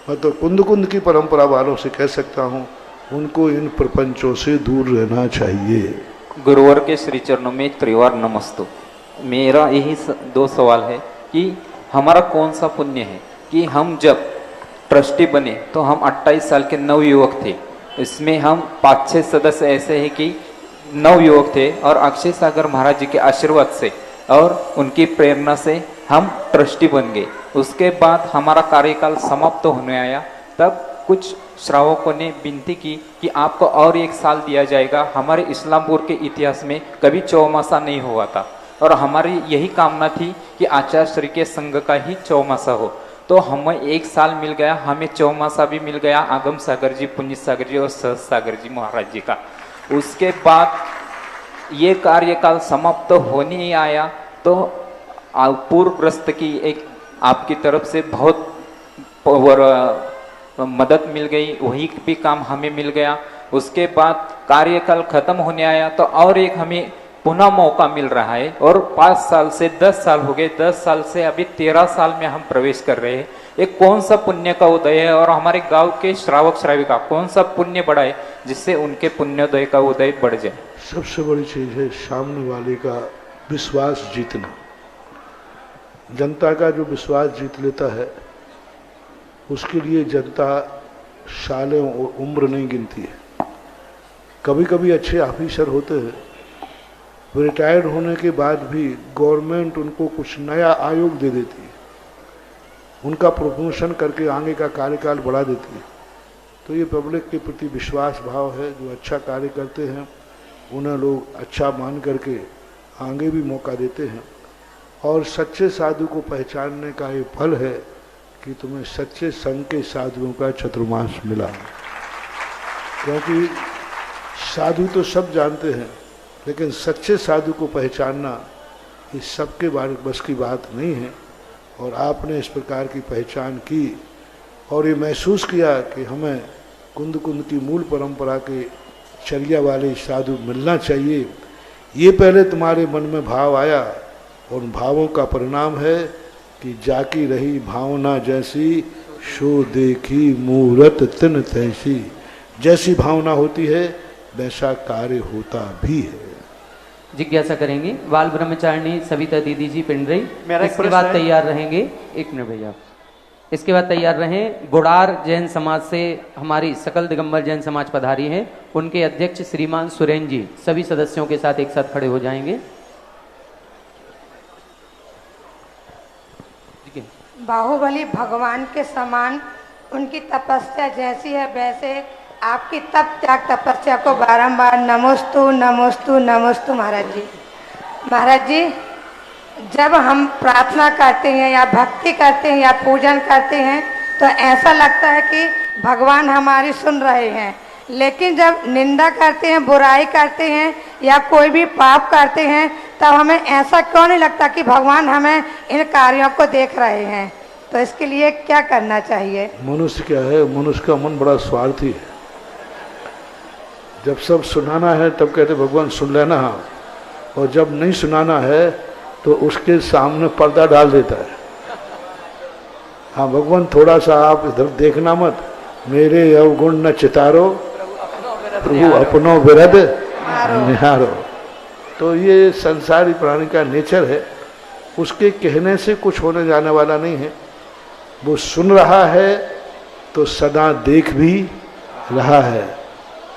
मैं तो कुंद कुंद की परंपरा वालों से कह सकता हूँ, उनको इन प्रपंचों से दूर रहना चाहिए। गुरुवर के श्री चरणों में त्रिवार नमस्तु। मेरा यही 2 सवाल है कि हमारा कौन सा पुण्य है कि हम जब ट्रस्टी बने तो हम 28 साल के नवयुवक थे। इसमें हम 5-6 सदस्य ऐसे हैं कि नवयुवक थे, और अक्षय सागर महाराज जी के आशीर्वाद से और उनकी प्रेरणा से हम ट्रस्टी बन गए। उसके बाद हमारा कार्यकाल समाप्त होने आया, तब कुछ श्रावकों ने विनती की कि आपको और 1 साल दिया जाएगा। हमारे इस्लामपुर के इतिहास में कभी चौमासा नहीं हुआ था, और हमारी यही कामना थी कि आचार्य श्री के संघ का ही चौमासा हो। तो हमें 1 साल मिल गया, हमें चौमासा भी मिल गया, आगम सागर जी, पुण्य सागर जी और सहज सागर जी महाराज जी का। उसके बाद ये कार्यकाल समाप्त होने ही आया, तो पूर्वग्रस्त की एक आपकी तरफ से बहुत मदद मिल गई, वही भी काम हमें मिल गया। उसके बाद कार्यकाल खत्म होने आया, तो और एक हमें पुनः मौका मिल रहा है, और 5 साल से 10 साल हो गए, 10 साल से अभी 13 साल में हम प्रवेश कर रहे हैं। एक कौन सा पुण्य का उदय है, और हमारे गांव के श्रावक श्राविका कौन सा पुण्य बढ़ा है जिससे उनके पुण्योदय का उदय बढ़ जाए? सबसे बड़ी चीज है सामने वाले का विश्वास जीतना। जनता का जो विश्वास जीत लेता है, उसके लिए जनता सालों और उम्र नहीं गिनती है। कभी कभी अच्छे ऑफिसर होते हैं, रिटायर्ड होने के बाद भी गवर्नमेंट उनको कुछ नया आयोग दे देती है, उनका प्रमोशन करके आगे का कार्यकाल बढ़ा देती है। तो ये पब्लिक के प्रति विश्वास भाव है। जो अच्छा कार्य करते हैं उन्हें लोग अच्छा मान करके आगे भी मौका देते हैं। और सच्चे साधु को पहचानने का ये फल है कि तुम्हें सच्चे संघ के साधुओं का चतुर्मास मिला। क्योंकि साधु तो सब जानते हैं, लेकिन सच्चे साधु को पहचानना ये सबके बस की बात नहीं है। और आपने इस प्रकार की पहचान की और ये महसूस किया कि हमें कुंद कुंद की मूल परंपरा के चर्या वाले साधु मिलना चाहिए। ये पहले तुम्हारे मन में भाव आया, और उन भावों का परिणाम है कि जाकी रही भावना जैसी, शो देखी मूरत तिन तैसी। जैसी भावना होती है वैसा कार्य होता भी है। जिज्ञासा करेंगे बाल ब्रह्मचारिणी सविता दीदी जी पिंडरी। मेरा एक इसके प्रश्न बाद है। तैयार रहेंगे। 1 मिनट भैया। इसके बाद तैयार रहें। बुढ़ार जैन समाज से हमारी सकल दिगंबर जैन समाज पधारी हैं, उनके अध्यक्ष श्रीमान सुरेन जी सभी सदस्यों के साथ एक साथ खड़े हो जाएंगे। बाहुबली भगवान के समान उनकी तपस्या जैसी है वैसे आपकी तप त्याग तपस्या को बारंबार नमोस्तु नमोस्तु नमोस्तु महाराज जी। महाराज जी, जब हम प्रार्थना करते हैं या भक्ति करते हैं या पूजन करते हैं तो ऐसा लगता है कि भगवान हमारी सुन रहे हैं, लेकिन जब निंदा करते हैं, बुराई करते हैं या कोई भी पाप करते हैं तब हमें ऐसा क्यों नहीं लगता कि भगवान हमें इन कार्यों को देख रहे हैं? तो इसके लिए क्या करना चाहिए? मनुष्य क्या है, मनुष्य का मन बड़ा स्वार्थी है। जब सब सुनाना है तब कहते भगवान सुन लेना, और जब नहीं सुनाना है तो उसके सामने पर्दा डाल देता है। हाँ, भगवान थोड़ा सा आप इधर देखना मत, मेरे अवगुण न चितारो प्रभु अपनो विरद निहारो। तो ये संसारी प्राणी का नेचर है, उसके कहने से कुछ होने जाने वाला नहीं है। वो सुन रहा है तो सदा देख भी रहा है,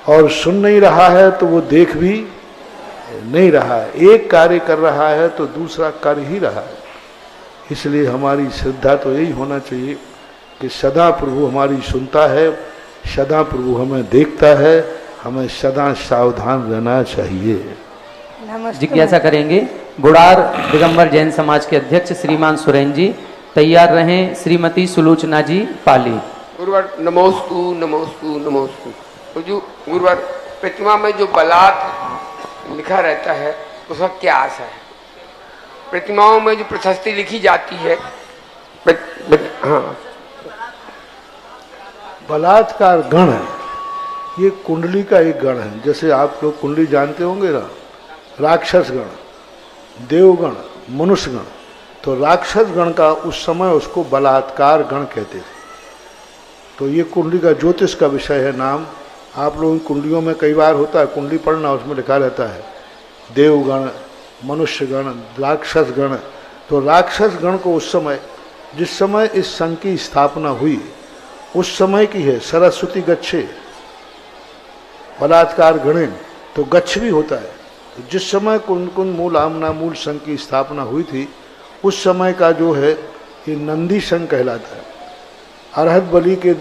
और सुन नहीं रहा है तो वो देख भी नहीं रहा है। एक कार्य कर रहा है तो दूसरा कर ही रहा है। इसलिए हमारी श्रद्धा तो यही होना चाहिए कि सदा प्रभु हमारी सुनता है, सदा प्रभु हमें देखता है, हमें सदा सावधान रहना चाहिए। जिज्ञासा करेंगे बुढ़ार दिगंबर जैन समाज के अध्यक्ष श्रीमान सुरेन जी। तैयार रहें श्रीमती सुलोचना जी पाली। गुरुवार नमोस्तु नमोस्तु नमोस्तु। जो गुरुवार प्रतिमा में जो बलात् लिखा रहता है उसका क्या आशा है? प्रतिमाओं में जो प्रशस्ति लिखी जाती है, हाँ, बलात्कार गण है, ये कुंडली का एक गण है। जैसे आप लोग कुंडली जानते होंगे ना, राक्षस गण, देवगण, मनुष्य गण। तो राक्षस गण का उस समय उसको बलात्कार गण कहते थे। तो ये कुंडली का ज्योतिष का विषय है नाम। आप लोगों की कुंडलियों में कई बार होता है कुंडली पढ़ना, उसमें लिखा रहता है देवगण, मनुष्य गण, राक्षस गण। तो राक्षस गण को उस समय, जिस समय इस संघ की स्थापना हुई उस समय की है। सरस्वती गच्छे बलात्कार गणेन, तो गच्छ भी होता है। तो जिस समय कुंद मूल आमना मूल संघ की स्थापना हुई थी उस समय का जो है ये नंदी संघ कहलाता है। अरहत बलि के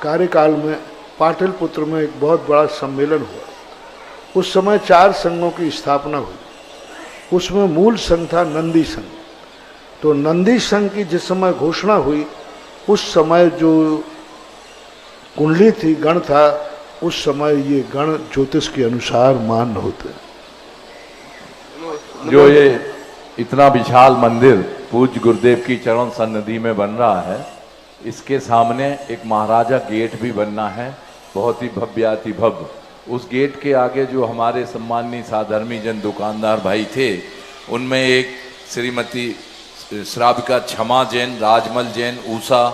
कार्यकाल में पाटलिपुत्र में एक बहुत बड़ा सम्मेलन हुआ। उस समय 4 संघों की स्थापना हुई, उसमें मूल संघ था नंदी संघ। तो नंदी संघ की जिस समय घोषणा हुई उस समय जो कुंडली थी, गण था, उस समय ये गण ज्योतिष के अनुसार मान्य होते हैं। जो ये इतना विशाल मंदिर पूज्य गुरुदेव की चरण सन्निधि में बन रहा है, इसके सामने एक महाराजा गेट भी बनना है, बहुत ही भव्याति भव्य। उस गेट के आगे जो हमारे सम्माननीय साधर्मी जन दुकानदार भाई थे, उनमें एक श्रीमती श्राविका क्षमा जैन, राजमल जैन, उषा,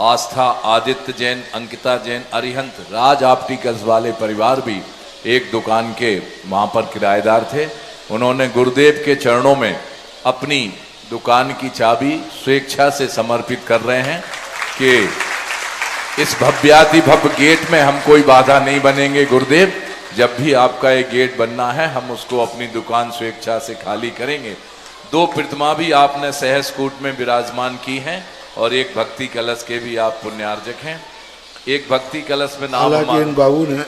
आस्था, आदित्य जैन, अंकिता जैन, अरिहंत, राज ऑप्टिकल्स वाले परिवार भी एक दुकान के वहाँ पर किराएदार थे। उन्होंने गुरुदेव के चरणों में अपनी दुकान की चाबी स्वेच्छा से समर्पित कर रहे हैं कि इस भव्याति भव्य गेट में हम कोई बाधा नहीं बनेंगे। गुरुदेव, जब भी आपका एक गेट बनना है हम उसको अपनी दुकान स्वेच्छा से खाली करेंगे। 2 प्रतिमा भी आपने सहस्कूट में विराजमान की हैं और एक भक्ति कलश के भी आप पुण्यार्जक हैं। एक भक्ति कलश में नाम, हालांकि इन बाबू ने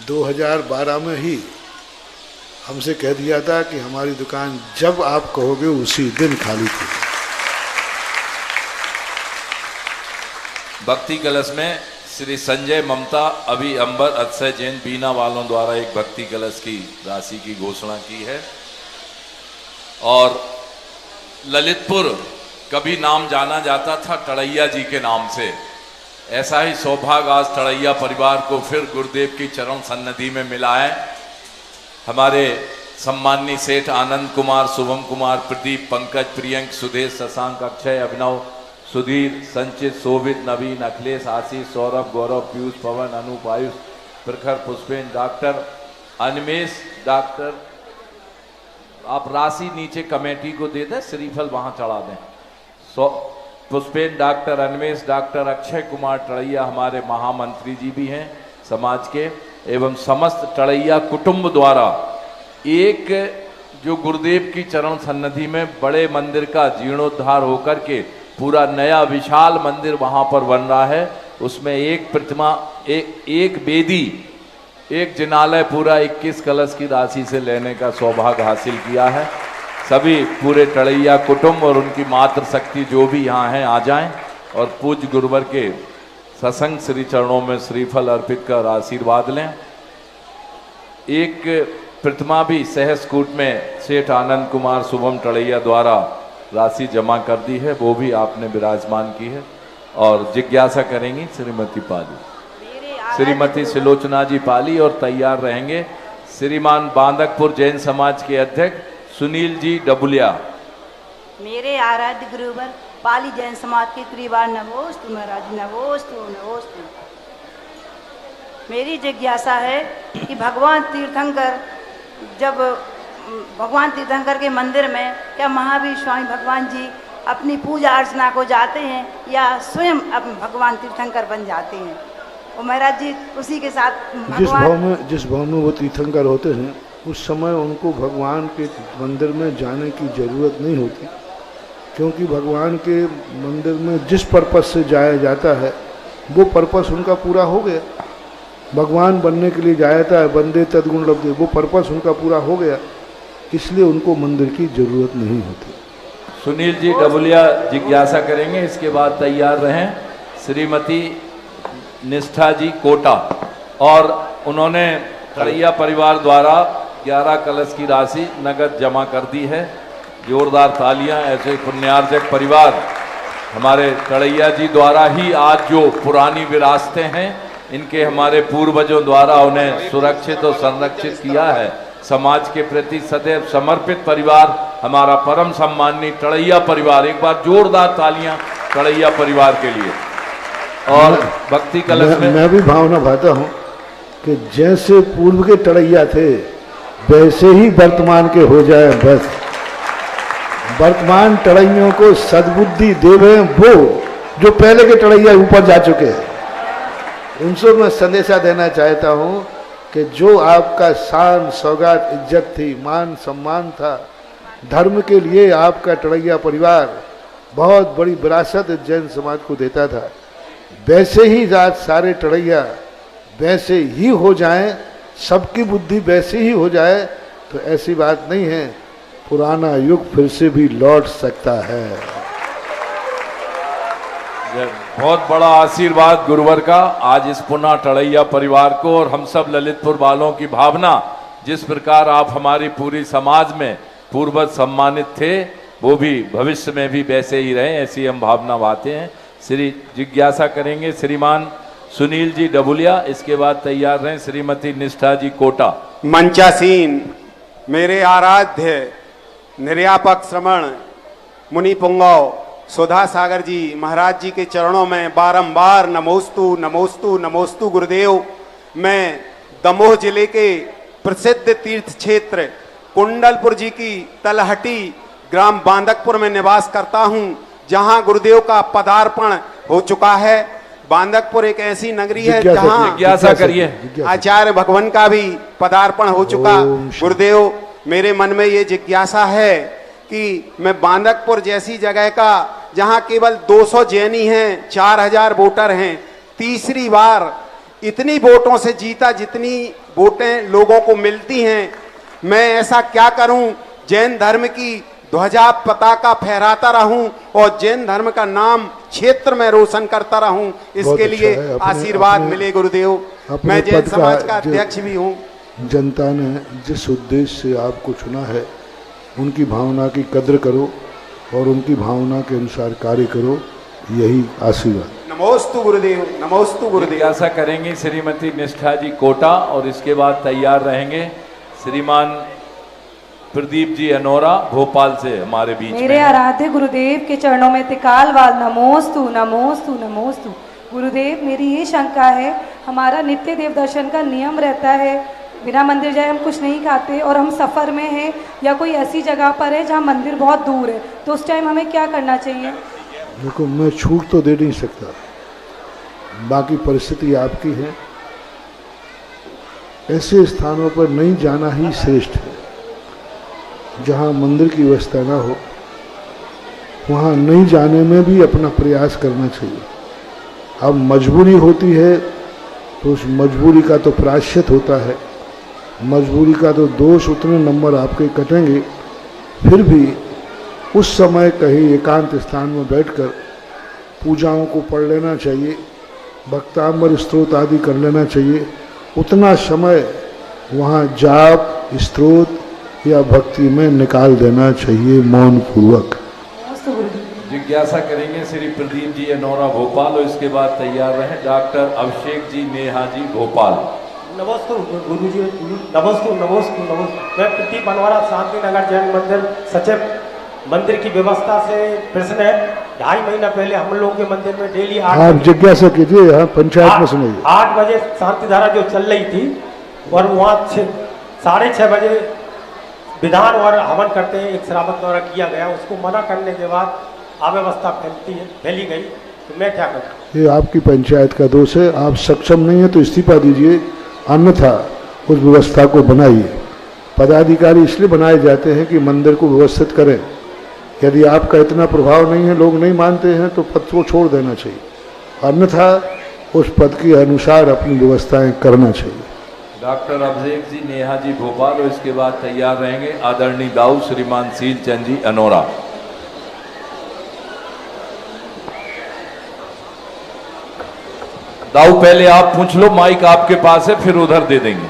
2012 में ही हमसे कह दिया था कि हमारी दुकान जब आप कहोगे उसी दिन खाली थी। भक्ति कलश में श्री संजय ममता अभी अंबर अक्षय जैन बीना वालों द्वारा एक भक्ति कलश की राशि की घोषणा की है। और ललितपुर कभी नाम जाना जाता था टड़ैया जी के नाम से, ऐसा ही सौभाग्य आज टड़ैया परिवार को फिर गुरुदेव की चरण सन्निधि में मिला है। हमारे सम्माननीय सेठ आनंद कुमार, शुभम कुमार, प्रदीप, पंकज, प्रियंक, सुदेश, शशांक, अक्षय, अभिनव, सुधीर, संचित, शोभित, नवीन, अखिलेश, आशीष, सौरभ, गौरव, पीयूष, पवन, अनूप, आयुष, प्रखर, पुष्पेन, डॉक्टर अनिमेश, डॉक्टर, आप राशि नीचे कमेटी को दे दें, श्रीफल वहां चढ़ा दें। पुष्पेन डॉक्टर अन्वेष, डॉक्टर अक्षय कुमार टड़ैया हमारे महामंत्री जी भी हैं समाज के, एवं समस्त टड़ैया कुटुंब द्वारा एक जो गुरुदेव की चरण सन्निधि में बड़े मंदिर का जीर्णोद्धार होकर के पूरा नया विशाल मंदिर वहां पर बन रहा है, उसमें एक प्रतिमा, एक वेदी, एक जिनालय पूरा 21 कलश की राशि से लेने का सौभाग्य हासिल किया है। सभी पूरे टड़ैया कुटुंब और उनकी मातृ शक्ति जो भी यहाँ हैं आ जाएं और पूज्य गुरुवर के सत्संग श्री चरणों में श्रीफल अर्पित कर आशीर्वाद लें। एक प्रतिमा भी सहस्कूट में सेठ आनंद कुमार शुभम टड़ैया द्वारा राशि जमा कर दी है, वो भी आपने विराजमान की है। और जिज्ञासा करेंगी श्रीमती पाली, श्रीमती सिलोचना जी पाली, और तैयार रहेंगे श्रीमान बांदकपुर जैन समाज के अध्यक्ष सुनील जी डबुलिया। मेरे आराध्य गुरुवर पाली जैन समाज के परिवार नमोस्तु महाराज, नमोस्तु नमोस्तु। मेरी जिज्ञासा है कि भगवान तीर्थंकर, जब भगवान तीर्थंकर के मंदिर में क्या महावीर स्वामी भगवान जी अपनी पूजा अर्चना को जाते हैं या स्वयं अब भगवान तीर्थंकर बन जाते हैं? और महाराज जी उसी के साथ जिस भाव में वो तीर्थंकर होते हैं उस समय उनको भगवान के मंदिर में जाने की जरूरत नहीं होती, क्योंकि भगवान के मंदिर में जिस पर्पस से जाया जाता है वो पर्पस उनका पूरा हो गया। भगवान बनने के लिए जाया था, बंदे तदगुण लब्धे, वो पर्पस उनका पूरा हो गया, इसलिए उनको मंदिर की जरूरत नहीं होती। सुनील जी डबुलिया जिज्ञासा करेंगे, इसके बाद तैयार रहें श्रीमती निष्ठा जी कोटा, और उन्होंने टड़ैया परिवार द्वारा 11 कलश की राशि नगद जमा कर दी है। जोरदार तालियां। ऐसे पुण्यार्जक परिवार हमारे टड़ैया जी द्वारा ही आज जो पुरानी विरासतें हैं, इनके हमारे पूर्वजों द्वारा उन्हें सुरक्षित और संरक्षित किया है। समाज के प्रति सदैव समर्पित परिवार हमारा परम सम्माननीय टड़ैया परिवार। एक बार जोरदार तालियां टड़ैया परिवार के लिए। और भक्ति कलश में मैं भी भावना भाता हूँ कि जैसे पूर्व के टड़ैया थे वैसे ही वर्तमान के हो जाए। बस वर्तमान टड़ैयों को सद्बुद्धि देवे वो जो पहले के टड़ैया ऊपर जा चुके हैं। उनसे मैं संदेशा देना चाहता हूँ कि जो आपका शान सौगात इज्जत थी, मान सम्मान था, धर्म के लिए आपका टड़ैया परिवार बहुत बड़ी विरासत जैन समाज को देता था, वैसे ही रात सारे टड़ैया वैसे ही हो जाएं, सबकी बुद्धि वैसे ही हो जाए, तो ऐसी बात नहीं है, पुराना युग फिर से भी लौट सकता है। बहुत बड़ा आशीर्वाद गुरुवर का आज इस पुनः टड़ैया परिवार को, और हम सब ललितपुर वालों की भावना, जिस प्रकार आप हमारी पूरी समाज में पूर्वज सम्मानित थे, वो भी भविष्य में भी वैसे ही रहे, ऐसी हम भावना बातें हैं। श्री जिज्ञासा करेंगे श्रीमान सुनील जी डबुलिया, इसके बाद तैयार रहें श्रीमती निष्ठा जी कोटा। मंचासीन मेरे आराध्य निर्यापक श्रमण मुनि पुंगव सुधा सागर जी महाराज जी के चरणों में बारंबार नमोस्तु नमोस्तु नमोस्तु गुरुदेव। मैं दमोह जिले के प्रसिद्ध तीर्थ क्षेत्र कुंडलपुर जी की तलहटी ग्राम बांदकपुर में निवास करता हूं, जहां गुरुदेव का पदार्पण हो चुका है। बांदकपुर एक ऐसी नगरी है जहां जिज्ञासा करिए आचार्य भगवान का भी पदार्पण हो चुका। गुरुदेव, मेरे मन में ये जिज्ञासा है कि मैं बांदकपुर जैसी जगह का, जहां केवल 200 जैनी हैं, 4000 वोटर हैं, तीसरी बार इतनी वोटों से जीता जितनी वोटें लोगों को मिलती हैं, मैं ऐसा क्या करूं जैन धर्म की ध्वजा पताका फहराता रहूं और जैन धर्म का नाम क्षेत्र में रोशन करता रहूं। इसके लिए आशीर्वाद मिले गुरुदेव। मैं जैन समाज का अध्यक्ष भी हूं। जनता ने जिस उद्देश्य से आपको चुना है, उनकी भावना की कद्र करो और उनकी भावना के अनुसार कार्य करो, यही आशीर्वाद। नमोस्तु गुरुदेव, नमोस्तु गुरुदेव। ऐसा करेंगे श्रीमती निष्ठा जी कोटा, और इसके बाद तैयार रहेंगे श्रीमान प्रदीप जी अनोरा भोपाल से हमारे बीच। मेरे आराध्य गुरुदेव के चरणों में तिकालवाल नमोस्तु नमोस्तु नमोस्तु। गुरुदेव, मेरी ये शंका है, हमारा नित्य देव दर्शन का नियम रहता है, बिना मंदिर जाए हम कुछ नहीं खाते, और हम सफ़र में हैं या कोई ऐसी जगह पर है जहाँ मंदिर बहुत दूर है, तो उस टाइम हमें क्या करना चाहिए? देखो मैं छूट तो दे नहीं सकता, बाकी परिस्थिति आपकी है। ऐसे स्थानों पर नहीं जाना ही श्रेष्ठ है। जहाँ मंदिर की व्यवस्था ना हो वहाँ नहीं जाने में भी अपना प्रयास करना चाहिए। अब मजबूरी होती है तो उस मजबूरी का तो प्रायश्चित होता है, मजबूरी का तो दोष उतने नंबर आपके कटेंगे। फिर भी उस समय कहीं एकांत स्थान में बैठकर पूजाओं को पढ़ लेना चाहिए, भक्तांबर स्तोत्र आदि कर लेना चाहिए। उतना समय वहाँ जाप स्तोत्र या भक्ति में निकाल देना चाहिए मौन पूर्वक। जिज्ञासा करेंगे श्री प्रदीप जी अनोरा भोपाल और इसके बाद तैयार रहे डॉक्टर अभिषेक जी नेहा जी भोपाल। नमस्ते गुरु जी, नमस्ते नमस्ते नमस्ते। मैं प्रदीप अनोरा शांति नगर जैन मंदिर सचिव। मंदिर की व्यवस्था से प्रश्न है। 2.5 महीना पहले हम लोगों के मंदिर में डेली आप जिज्ञासा कीजिए, यहाँ पंचायत में सुनिए। 8 बजे शांति धारा जो चल रही थी और वहाँ 6:30 बजे विधान और हवन करते हैं, एक श्रावक द्वारा किया गया, उसको मना करने के बाद अव्यवस्था फैली गई, तो मैं क्या करूँ? ये आपकी पंचायत का दोष है। आप सक्षम नहीं है तो इस्तीफा दीजिए, अन्यथा उस व्यवस्था को बनाइए। पदाधिकारी इसलिए बनाए जाते हैं कि मंदिर को व्यवस्थित करें। यदि आपका इतना प्रभाव नहीं है, लोग नहीं मानते हैं, तो पद को छोड़ देना चाहिए, अन्यथा उस पद के अनुसार अपनी व्यवस्थाएं करना चाहिए। डॉक्टर अभिषेक जी नेहा जी भोपाल और इसके बाद तैयार रहेंगे आदरणीय दाऊ श्रीमान सील चंद जी अनोरा। दाऊ पहले आप पूछ लो, माइक आपके पास है, फिर उधर दे देंगे।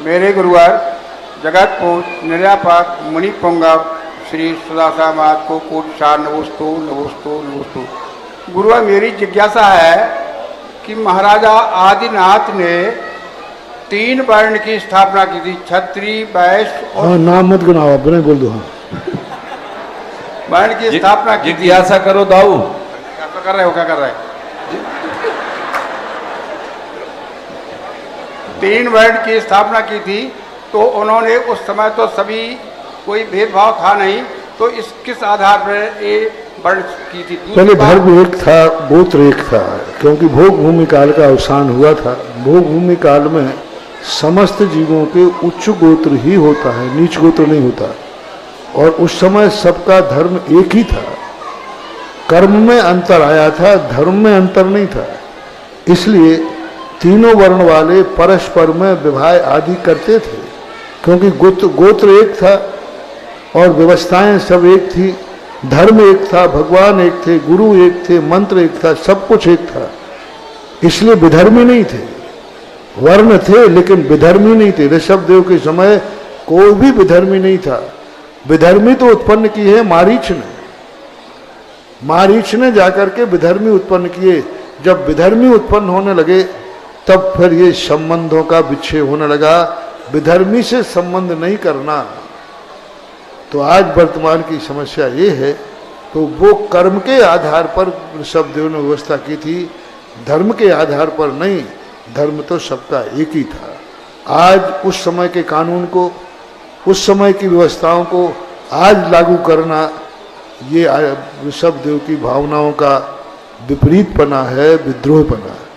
मेरे गुरुवार जगतपुर निर्यापाक मुनि पोंगा श्री सुदासा मात को कोट 4 नमोस्तु नमोस्तु नमोस्तु। गुरुवार मेरी जिज्ञासा है कि महाराजा आदिनाथ ने 3 वर्ण की स्थापना की थी, क्षत्रिय वैश्य और नाम मत गिनाओ, आप नहीं बोल दो। हाँ, वर्ण की स्थापना की। जिज्ञासा करो दाऊ। क्या कर रहे हो, क्या कर रहे हैं? 3 वर्ण की स्थापना की थी, तो उन्होंने उस समय तो सभी कोई भेदभाव था नहीं, तो इस किस आधार पर ये वर्ण की थी? पहले धर्म एक था, गोत्र एक था, क्योंकि भोग भूमि काल का अवसान हुआ था। भोग भूमि काल में समस्त जीवों के उच्च गोत्र ही होता है, नीच गोत्र नहीं होता। और उस समय सबका धर्म एक ही था, कर्म में अंतर आया था, धर्म में अंतर नहीं था। इसलिए तीनों वर्ण वाले परस्पर में विवाह आदि करते थे, क्योंकि गोत्र एक था और व्यवस्थाएं सब एक थी, धर्म एक था, भगवान एक थे, गुरु एक थे, मंत्र एक था, सब कुछ एक था। इसलिए विधर्मी नहीं थे। वर्ण थे लेकिन विधर्मी नहीं थे। ऋषभ देव के समय कोई भी विधर्मी नहीं था। विधर्मी तो उत्पन्न की है मारीच ने। मारीच ने जाकर के विधर्मी उत्पन्न किए। जब विधर्मी उत्पन्न होने लगे तब फिर ये संबंधों का विच्छेद होने लगा। विधर्मी से संबंध नहीं करना। तो आज वर्तमान की समस्या ये है, तो वो कर्म के आधार पर ऋषभदेव ने व्यवस्था की थी, धर्म के आधार पर नहीं। धर्म तो सबका एक ही था। आज उस समय के कानून को, उस समय की व्यवस्थाओं को आज लागू करना, ये ऋषभदेव की भावनाओं का विपरीतपना है, विद्रोहपना है।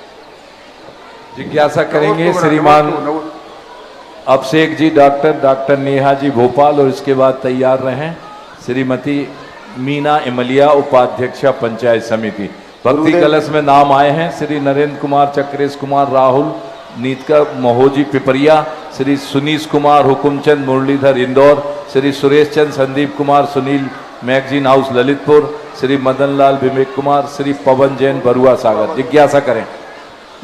जिज्ञासा करेंगे श्रीमान अभिषेक जी डॉक्टर नेहा जी भोपाल और इसके बाद तैयार रहें श्रीमती मीना इमलिया उपाध्यक्षा पंचायत समिति। भक्ति कलश में नाम आए हैं श्री नरेंद्र कुमार, चक्रेश कुमार, राहुल नीतका महोजी पिपरिया, श्री सुनीश कुमार, हुकुमचंद मुरलीधर इंदौर, श्री सुरेश चंद, संदीप कुमार, सुनील मैगजीन हाउस ललितपुर, श्री मदन लाल विवेक कुमार, श्री पवन जैन बरुआ सागर। जिज्ञासा करें।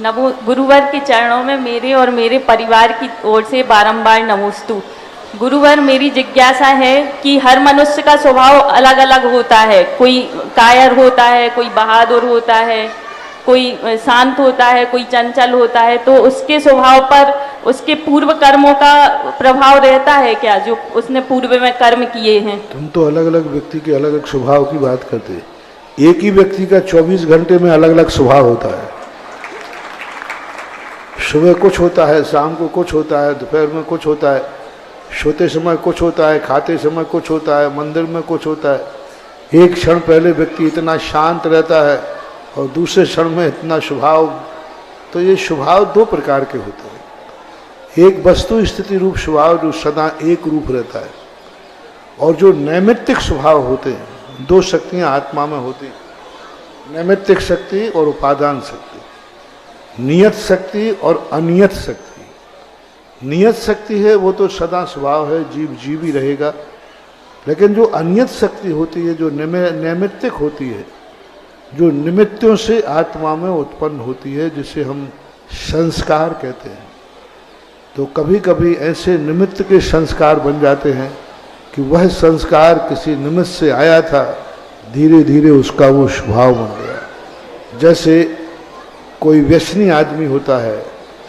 नमो गुरुवर के चरणों में मेरे और मेरे परिवार की ओर से बारंबार नमोस्तु। गुरुवर, मेरी जिज्ञासा है कि हर मनुष्य का स्वभाव अलग अलग होता है। कोई कायर होता है, कोई बहादुर होता है, कोई शांत होता है, कोई चंचल होता है। तो उसके स्वभाव पर उसके पूर्व कर्मों का प्रभाव रहता है क्या, जो उसने पूर्व में कर्म किए हैं? तुम तो अलग अलग व्यक्ति के अलग अलग स्वभाव की बात करते। एक ही व्यक्ति का 24 घंटे में अलग अलग स्वभाव होता है। सुबह कुछ होता है, शाम को कुछ होता है, दोपहर में कुछ होता है। सोते समय कुछ होता है, खाते समय कुछ होता है, मंदिर में कुछ होता है। एक क्षण पहले व्यक्ति इतना शांत रहता है और दूसरे क्षण में इतना स्वभाव। तो ये स्वभाव दो प्रकार के होते हैं। एक वस्तु स्थिति रूप स्वभाव जो सदा एक रूप रहता है, और जो नैमित्तिक स्वभाव होते हैं, दो शक्तियाँ आत्मा में होती हैं, नैमित्तिक शक्ति और उपादान शक्ति, नियत शक्ति और अनियत शक्ति। नियत शक्ति है वो तो सदा स्वभाव है, जीव ही रहेगा। लेकिन जो अनियत शक्ति होती है, जो नैमित्तिक होती है, जो निमित्तों से आत्मा में उत्पन्न होती है, जिसे हम संस्कार कहते हैं, तो कभी कभी ऐसे निमित्त के संस्कार बन जाते हैं कि वह संस्कार किसी निमित्त से आया था, धीरे धीरे उसका वो स्वभाव बन गया। जैसे कोई व्यसनी आदमी होता है,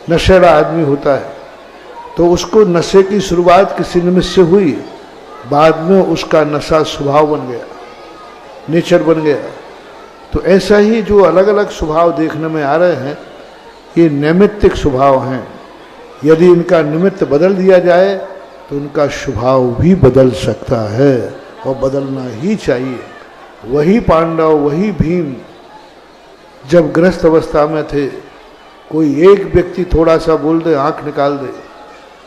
नशेड़ा आदमी होता है, तो उसको नशे की शुरुआत किसी निमित्त से हुई, बाद में उसका नशा स्वभाव बन गया, नेचर बन गया। तो ऐसा ही जो अलग अलग स्वभाव देखने में आ रहे हैं, ये नैमित्तिक स्वभाव हैं। यदि इनका निमित्त बदल दिया जाए तो उनका स्वभाव भी बदल सकता है, और बदलना ही चाहिए। वही पांडव, वही भीम जब गृहस्थ अवस्था में थे, कोई एक व्यक्ति थोड़ा सा बोल दे, आंख निकाल दे।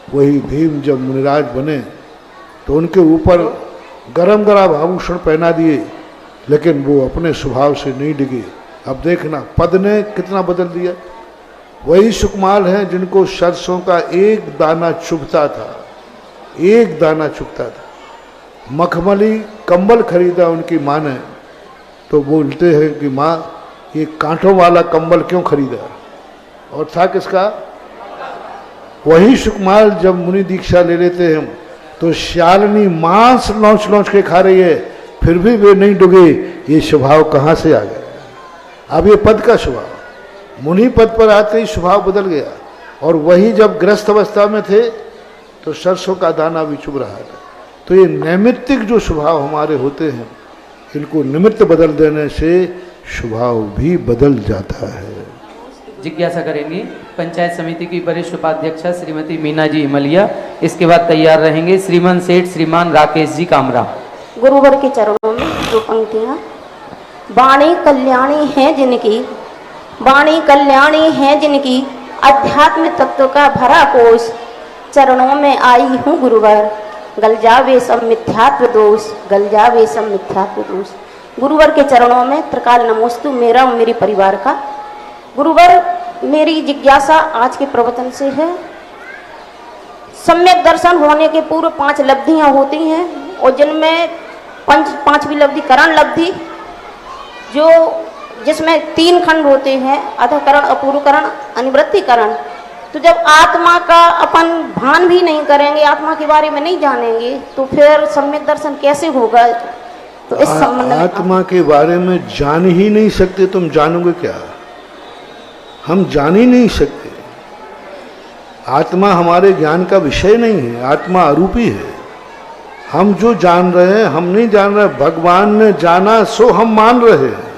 वही भीम जब मुनिराज बने तो उनके ऊपर गरम गरम आभूषण पहना दिए, लेकिन वो अपने स्वभाव से नहीं डिगे। अब देखना पद ने कितना बदल दिया। वही सुकुमार हैं जिनको सरसों का एक दाना चुभता था, एक दाना चुभता था। मखमली कंबल खरीदा उनकी माँ ने, तो बोलते हैं कि माँ ये कांटों वाला कंबल क्यों खरीदा, और था किसका? वही सुकुमार जब मुनि दीक्षा ले लेते हैं तो श्यालिनी मांस लौच लौच के खा रही है, फिर भी वे नहीं डूबे। ये स्वभाव कहाँ से आ गया? अब ये पद का स्वभाव, मुनि पद पर आते ही स्वभाव बदल गया। और वही जब गृहस्थ अवस्था में थे तो सरसों का दाना भी चुभ रहा था। तो ये नैमित्तिक जो स्वभाव हमारे होते हैं, इनको निमित्त बदल देने से स्वभाव भी बदल जाता है। जिज्ञासा करेंगे पंचायत समिति की वरिष्ठ उपाध्यक्षा श्रीमती मीना जी इमलिया। इसके बाद तैयार रहेंगे श्रीमान सेठ श्रीमान राकेश जी कामरा। गुरुवर के चरणों में दो पंक्तियाँ। वाणी कल्याणी है जिनकी, वाणी कल्याणी है जिनकी, अध्यात्म तत्व का भरा कोश, चरणों में आई हूँ गुरुवर, गल जावे सब मिथ्यात्व दोष, गल जावे सब मिथ्यात्व दोष। गुरुवर के चरणों में त्रिकाल नमोस्तु मेरा और मेरे परिवार का। गुरुवर, मेरी जिज्ञासा आज के प्रवचन से है। सम्यक दर्शन होने के पूर्व 5 लब्धियां होती हैं, और जिनमें पांचवी लब्धि करण लब्धि, जो जिसमें 3 खंड होते हैं, अधकरण, अपूर्वकरण, अनिवृत्तिकरण। तो जब आत्मा का अपन भान भी नहीं करेंगे, आत्मा के बारे में नहीं जानेंगे, तो फिर सम्यक दर्शन कैसे होगा? तो इस संबंध में आत्मा के बारे में जान ही नहीं सकते, तुम जानोगे क्या? हम जान ही नहीं सकते। आत्मा हमारे ज्ञान का विषय नहीं है, आत्मा अरूपी है। हम जो जान रहे हैं हम नहीं जान रहे, भगवान ने जाना सो हम मान रहे हैं।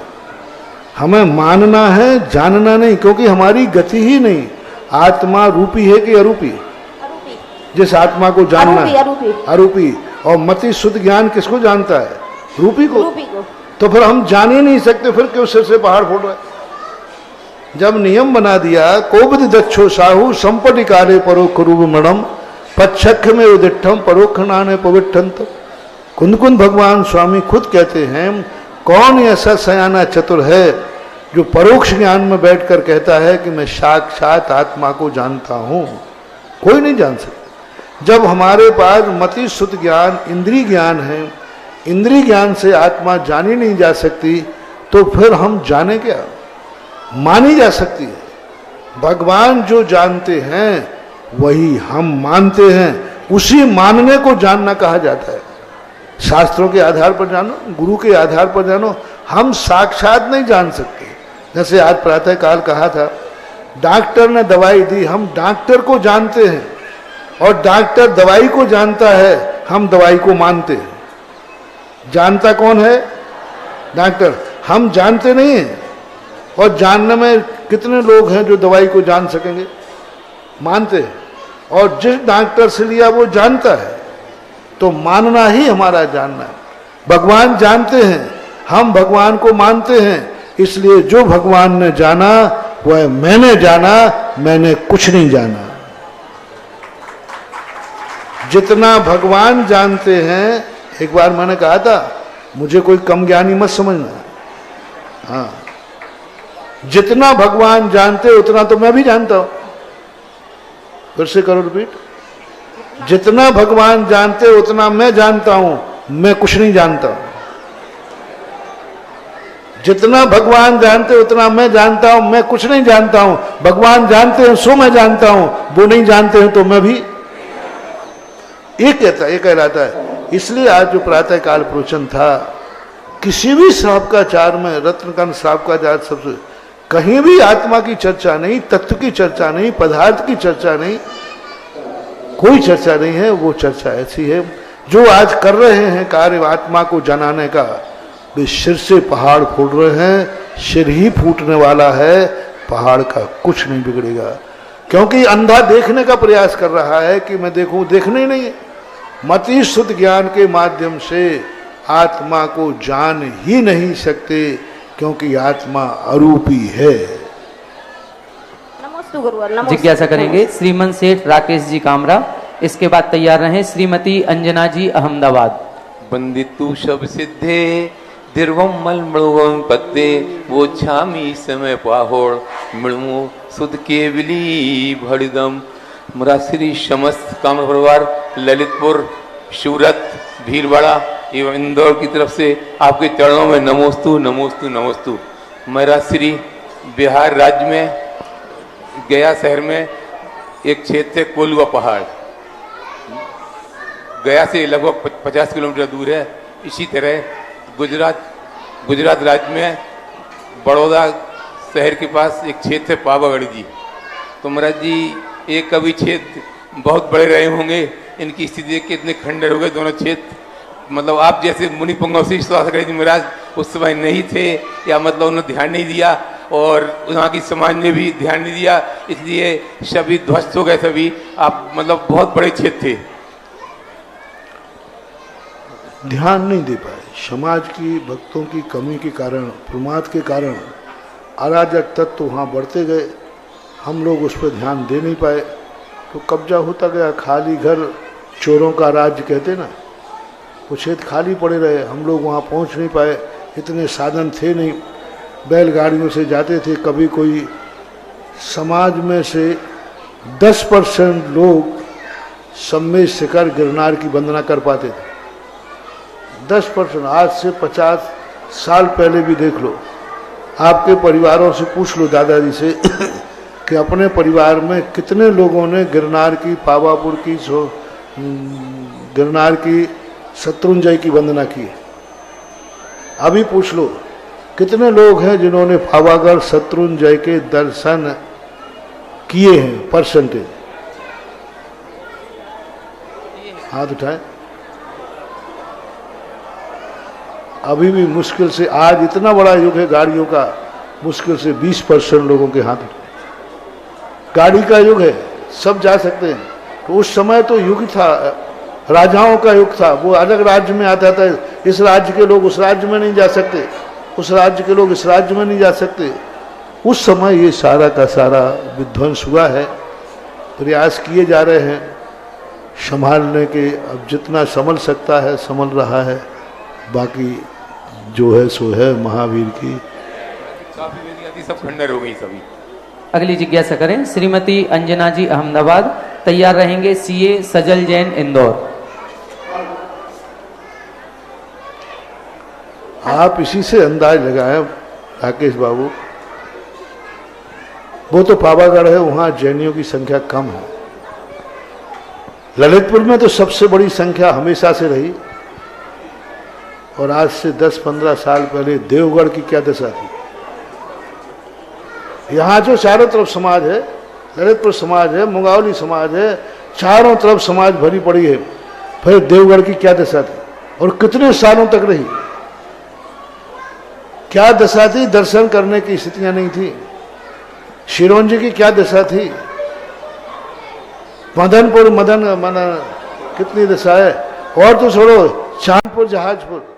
हमें मानना है, जानना नहीं, क्योंकि हमारी गति ही नहीं। आत्मा रूपी है कि अरूपी? जिस आत्मा को जानना है अरूपी। और मति शुद्ध ज्ञान किसको जानता है? रूपी को। तो फिर हम जान ही नहीं सकते, फिर क्यों सिर से पहाड़ फोड़ रहा है? जब नियम बना दिया कोविद दक्षो साहू संपटि काले परोक्ष रूप मणम पच्छख में उदिठम परोक्ष नाने पविठंत। कुंद कुंद भगवान स्वामी खुद कहते हैं, कौन ऐसा सयाना चतुर है जो परोक्ष ज्ञान में बैठकर कहता है कि मैं साक्षात आत्मा को जानता हूँ? कोई नहीं जान सकता। जब हमारे पास मति शुद्ध ज्ञान इंद्रिय ज्ञान है, इंद्रिय ज्ञान से आत्मा जानी नहीं जा सकती, तो फिर हम जाने क्या? मानी जा सकती है। भगवान जो जानते हैं वही हम मानते हैं, उसी मानने को जानना कहा जाता है। शास्त्रों के आधार पर जानो, गुरु के आधार पर जानो, हम साक्षात नहीं जान सकते। जैसे आज प्रातः काल कहा था, डॉक्टर ने दवाई दी, हम डॉक्टर को जानते हैं, और डॉक्टर दवाई को जानता है, हम दवाई को मानते हैं। जानता कौन है? डॉक्टर। हम जानते नहीं हैं। और जानने में कितने लोग हैं जो दवाई को जान सकेंगे? मानते हैं। और जिस डॉक्टर से लिया वो जानता है, तो मानना ही हमारा जानना है। भगवान जानते हैं, हम भगवान को मानते हैं, इसलिए जो भगवान ने जाना वह मैंने जाना, मैंने कुछ नहीं जाना। जितना भगवान जानते हैं, एक बार मैंने कहा था मुझे कोई कम ज्ञानी मत समझना, हाँ, जितना भगवान जानते उतना तो मैं भी जानता हूं। फिर से करो रिपीट, जितना भगवान जानते उतना मैं जानता हूं, मैं कुछ नहीं जानता हूं। जितना भगवान जानते उतना मैं जानता हूं, मैं कुछ नहीं जानता हूं। भगवान जानते हैं सो मैं जानता हूं, वो नहीं जानते हैं तो मैं भी, ये कहता, ये कहलाता है। इसलिए आज जो प्रातः काल प्रवचन था, किसी भी श्रावकाचार में, रत्नकांत श्रावकाचार सबसे, कहीं भी आत्मा की चर्चा नहीं, तत्व की चर्चा नहीं, पदार्थ की चर्चा नहीं, कोई चर्चा नहीं है। वो चर्चा ऐसी है जो आज कर रहे हैं कार्य आत्मा को जनाने का, वे सिर से पहाड़ फोड़ रहे हैं, सिर ही फूटने वाला है, पहाड़ का कुछ नहीं बिगड़ेगा। क्योंकि अंधा देखने का प्रयास कर रहा है कि मैं देखूं, देखना ही नहीं है। मति शुद्ध ज्ञान के माध्यम से आत्मा को जान ही नहीं सकते, क्योंकि आत्मा अरूपी है। नमस्ते गुरुवर, नमस्ते। जिज्ञासा करेंगे श्रीमन सेठ राकेश जी कामरा, इसके बाद तैयार रहें श्रीमती अंजना जी अहमदाबाद। बंदितु सब सिद्धे दिर्वम मल मृवम पत्ते वो छामी समय पाहोड़ मृमु सुध केवली भड़दम। मेरा श्री समस्त कामरा परिवार ललितपुर, सूरत, भीलवाड़ा एवं इंदौर की तरफ से आपके चरणों में नमोस्तु नमोस्तु नमोस्तु। मेरा श्री बिहार राज्य में गया शहर में एक क्षेत्र है कोलुआ पहाड़, गया से लगभग 50 किलोमीटर दूर है। इसी तरह गुजरात राज्य में बड़ौदा शहर के पास एक क्षेत्र है पावागढ़ जी। तो महाराज जी ये कभी क्षेत्र बहुत बड़े रहे होंगे, इनकी स्थिति देख के इतने खंडर हो गए दोनों क्षेत्र। मतलब आप जैसे मुनि पुंगव से विश्वास करें जी महाराज उस समय नहीं थे, या मतलब उन्होंने ध्यान नहीं दिया और वहाँ की समाज ने भी ध्यान नहीं दिया, इसलिए सभी ध्वस्त हो गए। सभी आप मतलब बहुत बड़े क्षेत्र थे, ध्यान नहीं दे पाए। समाज की भक्तों की कमी के कारण, प्रमाद के कारण अराजक तत्व तो वहाँ बढ़ते गए, हम लोग उस पर ध्यान दे नहीं पाए, तो कब्जा होता गया। खाली घर, चोरों का राज्य कहते ना, वो क्षेत्र खाली पड़े रहे, हम लोग वहाँ पहुँच नहीं पाए। इतने साधन थे नहीं, बैलगाड़ियों से जाते थे। कभी कोई समाज में से 10% लोग सम्मेद शिखर गिरनार की वंदना कर पाते थे, 10%। आज से 50 साल पहले भी देख लो, आपके परिवारों से पूछ लो, दादाजी से कि अपने परिवार में कितने लोगों ने गिरनार की, पावापुर की, गिरनार की शत्रुंजय की वंदना की है। अभी पूछ लो कितने लोग हैं जिन्होंने पावागढ़ शत्रुंजय के दर्शन किए हैं, परसेंटेज हाथ उठाए। अभी भी मुश्किल से, आज इतना बड़ा युग है गाड़ियों का, मुश्किल से 20% लोगों के हाथ उठाए। गाड़ी का युग है, सब जा सकते हैं। तो उस समय तो युग था, राजाओं का युग था, वो अलग राज्य में आता था। इस राज्य के लोग उस राज्य में नहीं जा सकते, उस राज्य के लोग इस राज्य में नहीं जा सकते। उस समय ये सारा का सारा विध्वंस हुआ है। प्रयास किए जा रहे हैं संभालने के, अब जितना संभल सकता है संभल रहा है, बाकी जो है सो है। महावीर की काफी सब खंडर हो गई सभी। अगली जिज्ञासा करें श्रीमती अंजना जी अहमदाबाद, तैयार रहेंगे सीए सजल जैन इंदौर। आप इसी से अंदाज लगाएं राकेश बाबू, वो तो पावागढ़ है, वहां जैनियों की संख्या कम है। ललितपुर में तो सबसे बड़ी संख्या हमेशा से रही, और आज से 10-15 साल पहले देवगढ़ की क्या दशा थी। यहाँ जो चारों तरफ समाज है, ललितपुर समाज है, मुंगावली समाज है, चारों तरफ समाज भरी पड़ी है। फिर देवगढ़ की क्या दशा थी, और कितने सालों तक रही, क्या दशा थी। दर्शन करने की स्थितियां नहीं थी। शिरोंजी की क्या दशा थी, मदनपुर मदन मन कितनी दशा है। और तो छोड़ो, चांदपुर जहाजपुर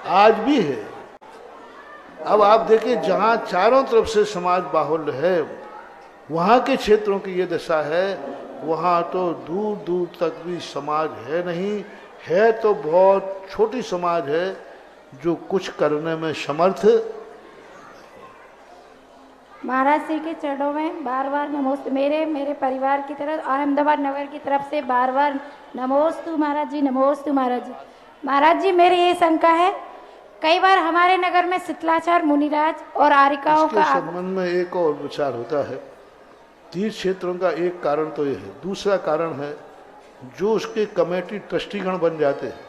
आज भी है। अब आप देखिए, जहां चारों तरफ से समाज बाहुल्य है, वहां के क्षेत्रों की ये दशा है। वहां तो दूर दूर तक भी समाज है नहीं, है तो बहुत छोटी समाज है जो कुछ करने में समर्थ। महाराज श्री के चरणों में बार बार नमोस्तु। मेरे परिवार की तरफ, अहमदाबाद नगर की तरफ से बार बार नमोस्तु महाराज जी, नमोस्तु महाराज जी। महाराज जी, मेरी ये शंका है, कई बार हमारे नगर में शीतलाचार मुनिराज और आरिकाओं का संबंध में एक और विचार होता है। तीर्थ क्षेत्रों का एक कारण तो ये है, दूसरा कारण है जो उसके कमेटी ट्रस्टीगण बन जाते हैं,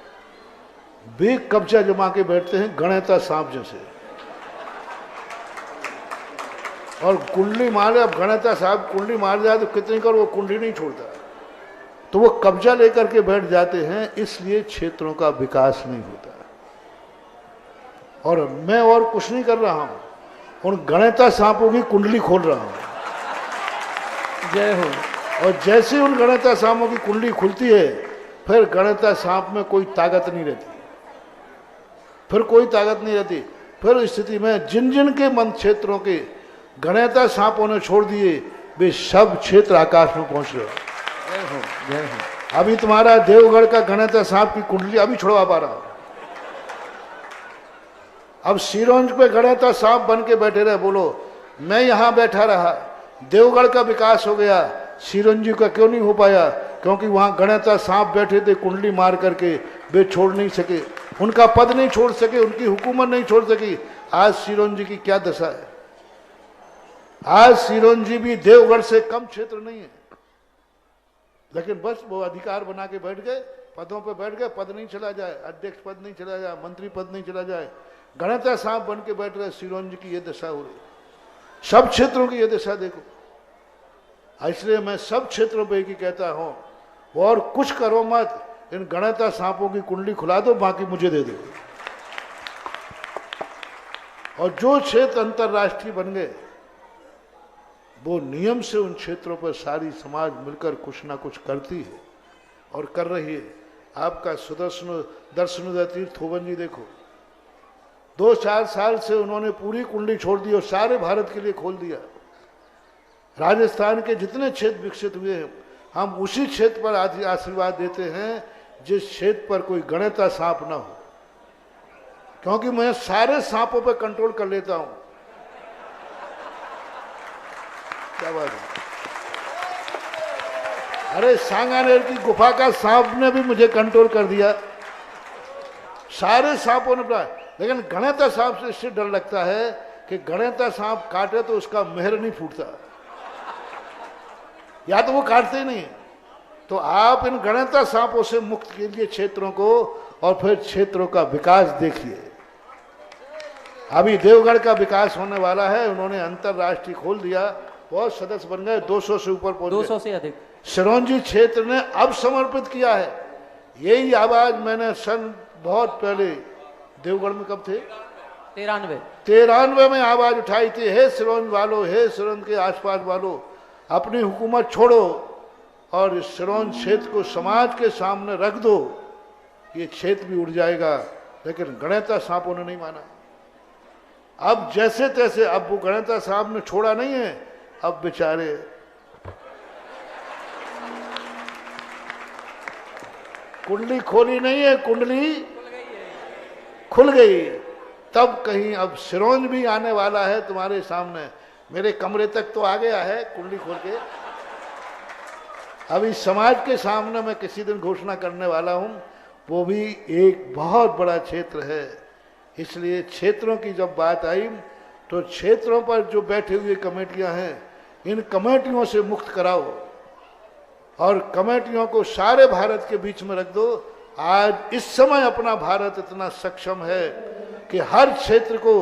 वे कब्जा जमा के बैठते हैं गणेता सांप जैसे, और कुंडली मारे। अब गणेता साहब कुंडली मार जाए तो कितनी कर, वो कुंडली नहीं छोड़ता, तो वो कब्जा लेकर के बैठ जाते हैं, इसलिए क्षेत्रों का विकास नहीं होता। और मैं और कुछ नहीं कर रहा हूं, उन गणेता सांपों की कुंडली खोल रहा हूं। जय हो। और जैसे उन गणेता सांपों की कुंडली खुलती है, फिर गणेता सांप में कोई ताकत नहीं रहती, फिर कोई ताकत नहीं रहती। फिर स्थिति में जिन जिन के मन क्षेत्रों के गणेता सांपों ने छोड़ दिए, वे सब क्षेत्र आकाश में पहुंच रहे। जय हो, जय हो। अभी तुम्हारा देवगढ़ का गणेता सांप की कुंडली अभी छुड़वा पा रहा हूं। अब सिरोंज पे गणेता सांप बन के बैठे रहे, बोलो मैं यहां बैठा रहा, देवगढ़ का विकास हो गया, सिरोंज का क्यों नहीं हो पाया? क्योंकि वहां गणेता सांप बैठे थे कुंडली मार करके, वे छोड़ नहीं सके, उनका पद नहीं छोड़ सके, उनकी हुकूमत नहीं छोड़ सकी। आज सिरोंज की क्या दशा है? आज सिरोंज भी देवगढ़ से कम क्षेत्र नहीं है, लेकिन बस वो अधिकार बना के बैठ गए, पदों पे बैठ गए, पद नहीं चला जाए, अध्यक्ष पद नहीं चला जाए, मंत्री पद नहीं चला जाए, गणेता सांप बन के बैठ रहे। सिरोंज की ये दशा हो रही, सब क्षेत्रों की ये दशा देखो। इसलिए मैं सब क्षेत्रों पे ही कहता हूं, और कुछ करो मत, इन गणेता सांपों की कुंडली खुला दो, बाकी मुझे दे दो। और जो क्षेत्र अंतरराष्ट्रीय बन गए, वो नियम से उन क्षेत्रों पर सारी समाज मिलकर कुछ ना कुछ करती है और कर रही है। आपका सुदर्शन दर्शनोदय तीर्थ थोबन जी देखो, 2-4 साल से उन्होंने पूरी कुंडली छोड़ दी और सारे भारत के लिए खोल दिया। राजस्थान के जितने क्षेत्र विकसित हुए हैं, हम उसी क्षेत्र पर आशीर्वाद देते हैं जिस क्षेत्र पर कोई गणेता सांप ना हो, क्योंकि मैं सारे सांपों पर कंट्रोल कर लेता हूं। क्या बात है? अरे सांगानेर की गुफा का सांप ने भी मुझे कंट्रोल कर दिया, सारे सांपों ने बुलाया। लेकिन गणेता सांप से इससे डर लगता है कि गणेता सांप काटे तो उसका मेहर नहीं फूटता, या तो वो काटते ही नहीं। तो आप इन गणेता सांपों से मुक्त कीजिए क्षेत्रों को, और फिर क्षेत्रों का विकास देखिए। अभी देवगढ़ का विकास होने वाला है, उन्होंने अंतरराष्ट्रीय खोल दिया, बहुत सदस्य बन गए, 200 से ऊपर पहुंच गए, 200 से अधिक। सिरोंजी क्षेत्र ने अब समर्पित किया है। यही आवाज मैंने सन बहुत पहले देवगढ़ में कब थे, 93 में आवाज उठाई थी, हे सिरोंज वालों, हे सिरोंज के आसपास वालों, अपनी हुकूमत छोड़ो और इस सिरोंज क्षेत्र को समाज के सामने रख दो, ये क्षेत्र भी उड़ जाएगा। लेकिन गणेता सांपों ने नहीं माना। अब जैसे तैसे, अब वो गणेता सांप ने छोड़ा नहीं है, अब बेचारे कुंडली खोली नहीं है, कुंडली खुल गई। तब कहीं अब सिरोंज भी आने वाला है तुम्हारे सामने, मेरे कमरे तक तो आ गया है कुंडली खोल के। अभी समाज के सामने मैं किसी दिन घोषणा करने वाला हूं, वो भी एक बहुत बड़ा क्षेत्र है। इसलिए क्षेत्रों की जब बात आई, तो क्षेत्रों पर जो बैठे हुए कमेटियां हैं, इन कमेटियों से मुक्त कराओ और कमेटियों को सारे भारत के बीच में रख दो। आज इस समय अपना भारत इतना सक्षम है कि हर क्षेत्र को,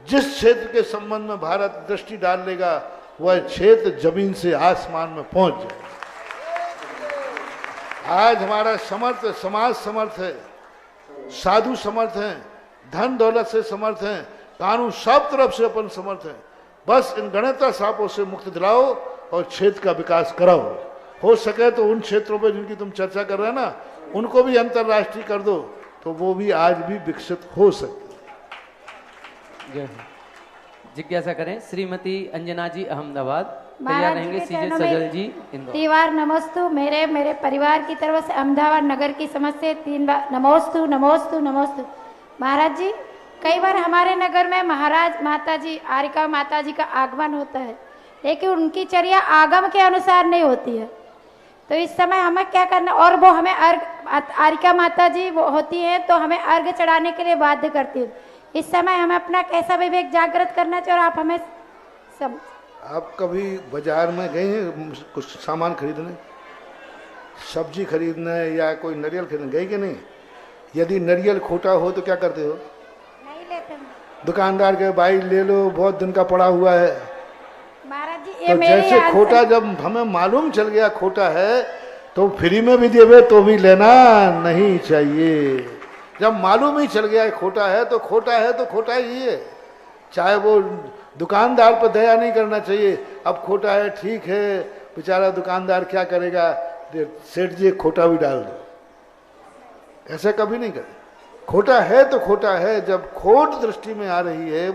जिस क्षेत्र के संबंध में भारत दृष्टि डाल लेगा, वह क्षेत्र जमीन से आसमान में पहुंच जाए। आज हमारा समर्थ समाज समर्थ है, साधु समर्थ हैं, धन दौलत से समर्थ हैं, कानून सब तरफ से अपन समर्थ हैं। बस इन गणेता सांपों से मुक्त दिलाओ और क्षेत्र का विकास कराओ। हो सके तो उन क्षेत्रों पे जिनकी तुम चर्चा कर रहे हैं ना, उनको भी अंतर्राष्ट्रीय कर दो, तो वो भी आज भी विकसित हो सकते। जिज्ञासा करें श्रीमती अंजना जी अहमदाबाद, तैयार महाराज रहेंगे जी के सीजे चरणों सजल में जी इंदौर। 3 बार नमोस्तु। मेरे परिवार की तरफ से अहमदाबाद नगर की समझ से 3 बार नमोस्तु नमोस्तु नमोस्तु। महाराज जी, कई बार हमारे नगर में महाराज माता जी, आरिका माता जी का आगमन होता है, लेकिन उनकी चर्या आगम के अनुसार नहीं होती है। तो इस समय हमें क्या करना, और वो हमें आरिका माता जी वो होती है तो हमें अर्घ चढ़ाने के लिए बाध्य करती है। इस समय हमें अपना कैसा विवेक जागृत करना चाहिए, और आप हमें सब। आप कभी बाजार में गए हैं कुछ सामान खरीदने, सब्जी खरीदने या कोई नारियल खरीदने गए कि नहीं? यदि नारियल खोटा हो तो क्या करते हो? नहीं लेते। दुकानदार के भाई ले लो, बहुत दिन का पड़ा हुआ है। महाराज जी, तो जैसे खोटा जब हमें मालूम चल गया खोटा है, तो फ्री में भी देवे तो भी लेना नहीं चाहिए। जब मालूम ही चल गया खोटा है तो खोटा है तो खोटा ही है। चाहे वो दुकानदार पर दया नहीं करना चाहिए। अब खोटा है ठीक है, बेचारा दुकानदार क्या करेगा, सेठ जी खोटा भी डाल दो, ऐसा कभी नहीं करे। खोटा है तो खोटा है, जब खोट दृष्टि में आ रही है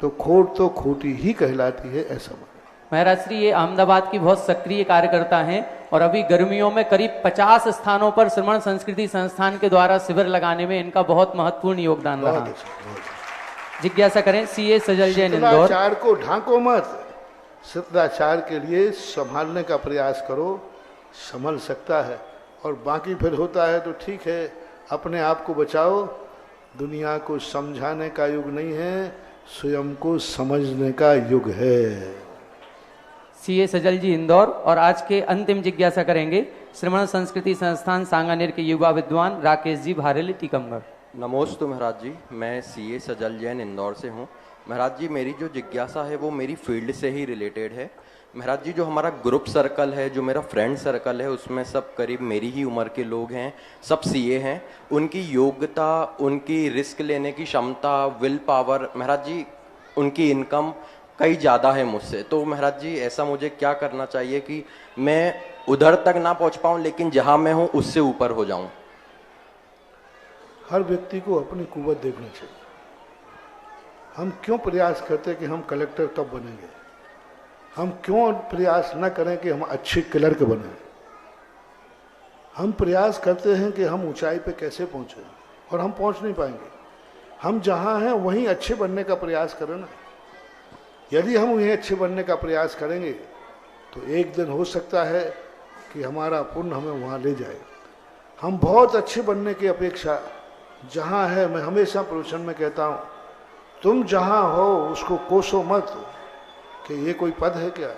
तो खोट तो खोटी ही कहलाती है, ऐसा मानो। महाराज श्री ये अहमदाबाद की बहुत सक्रिय कार्यकर्ता हैं और अभी गर्मियों में करीब 50 स्थानों पर श्रमण संस्कृति संस्थान के द्वारा शिविर लगाने में इनका बहुत महत्वपूर्ण योगदान रहा। जिज्ञासा करें सीए सजल जैन इंदौर। शिष्टाचार को ढांको मत, शिष्टाचार के लिए संभालने का प्रयास करो, संभल सकता है। और बाकी फिर होता है तो ठीक है, अपने आप को बचाओ। दुनिया को समझाने का युग नहीं है, स्वयं को समझने का युग है। सीए सजल जी इंदौर। और आज के अंतिम जिज्ञासा करेंगे श्रमण संस्कृति संस्थान सांगानेर के युवा विद्वान राकेश जी भारेली टीकमगढ़। नमोस्तु महाराज जी, मैं सीए सजल जैन इंदौर से हूँ। महाराज जी, मेरी जो जिज्ञासा है वो मेरी फील्ड से ही रिलेटेड है। महाराज जी, जो हमारा ग्रुप सर्कल है, जो मेरा फ्रेंड सर्कल है, उसमें सब करीब मेरी ही उम्र के लोग हैं, सब सीए हैं। उनकी योग्यता, उनकी रिस्क लेने की क्षमता, विल पावर, महाराज जी उनकी इनकम कई ज़्यादा है मुझसे। तो महाराज जी ऐसा मुझे क्या करना चाहिए कि मैं उधर तक ना पहुँच पाऊँ, लेकिन जहाँ मैं हूँ उससे ऊपर हो जाऊँ? हर व्यक्ति को अपनी कुवत देखना चाहिए। हम क्यों प्रयास करते हैं कि हम कलेक्टर कब बनेंगे? हम क्यों प्रयास न करें कि हम अच्छे क्लर्क बने? हम प्रयास करते हैं कि हम ऊंचाई पे कैसे पहुंचे, और हम पहुंच नहीं पाएंगे। हम जहां हैं वहीं अच्छे बनने का प्रयास करें ना। यदि हम वहीं अच्छे बनने का प्रयास करेंगे तो एक दिन हो सकता है कि हमारा पुण्य हमें वहां ले जाए। हम बहुत अच्छे बनने की अपेक्षा जहां है, मैं हमेशा प्रवचन में कहता हूं, तुम जहां हो उसको कोसो मत कि ये कोई पद है क्या,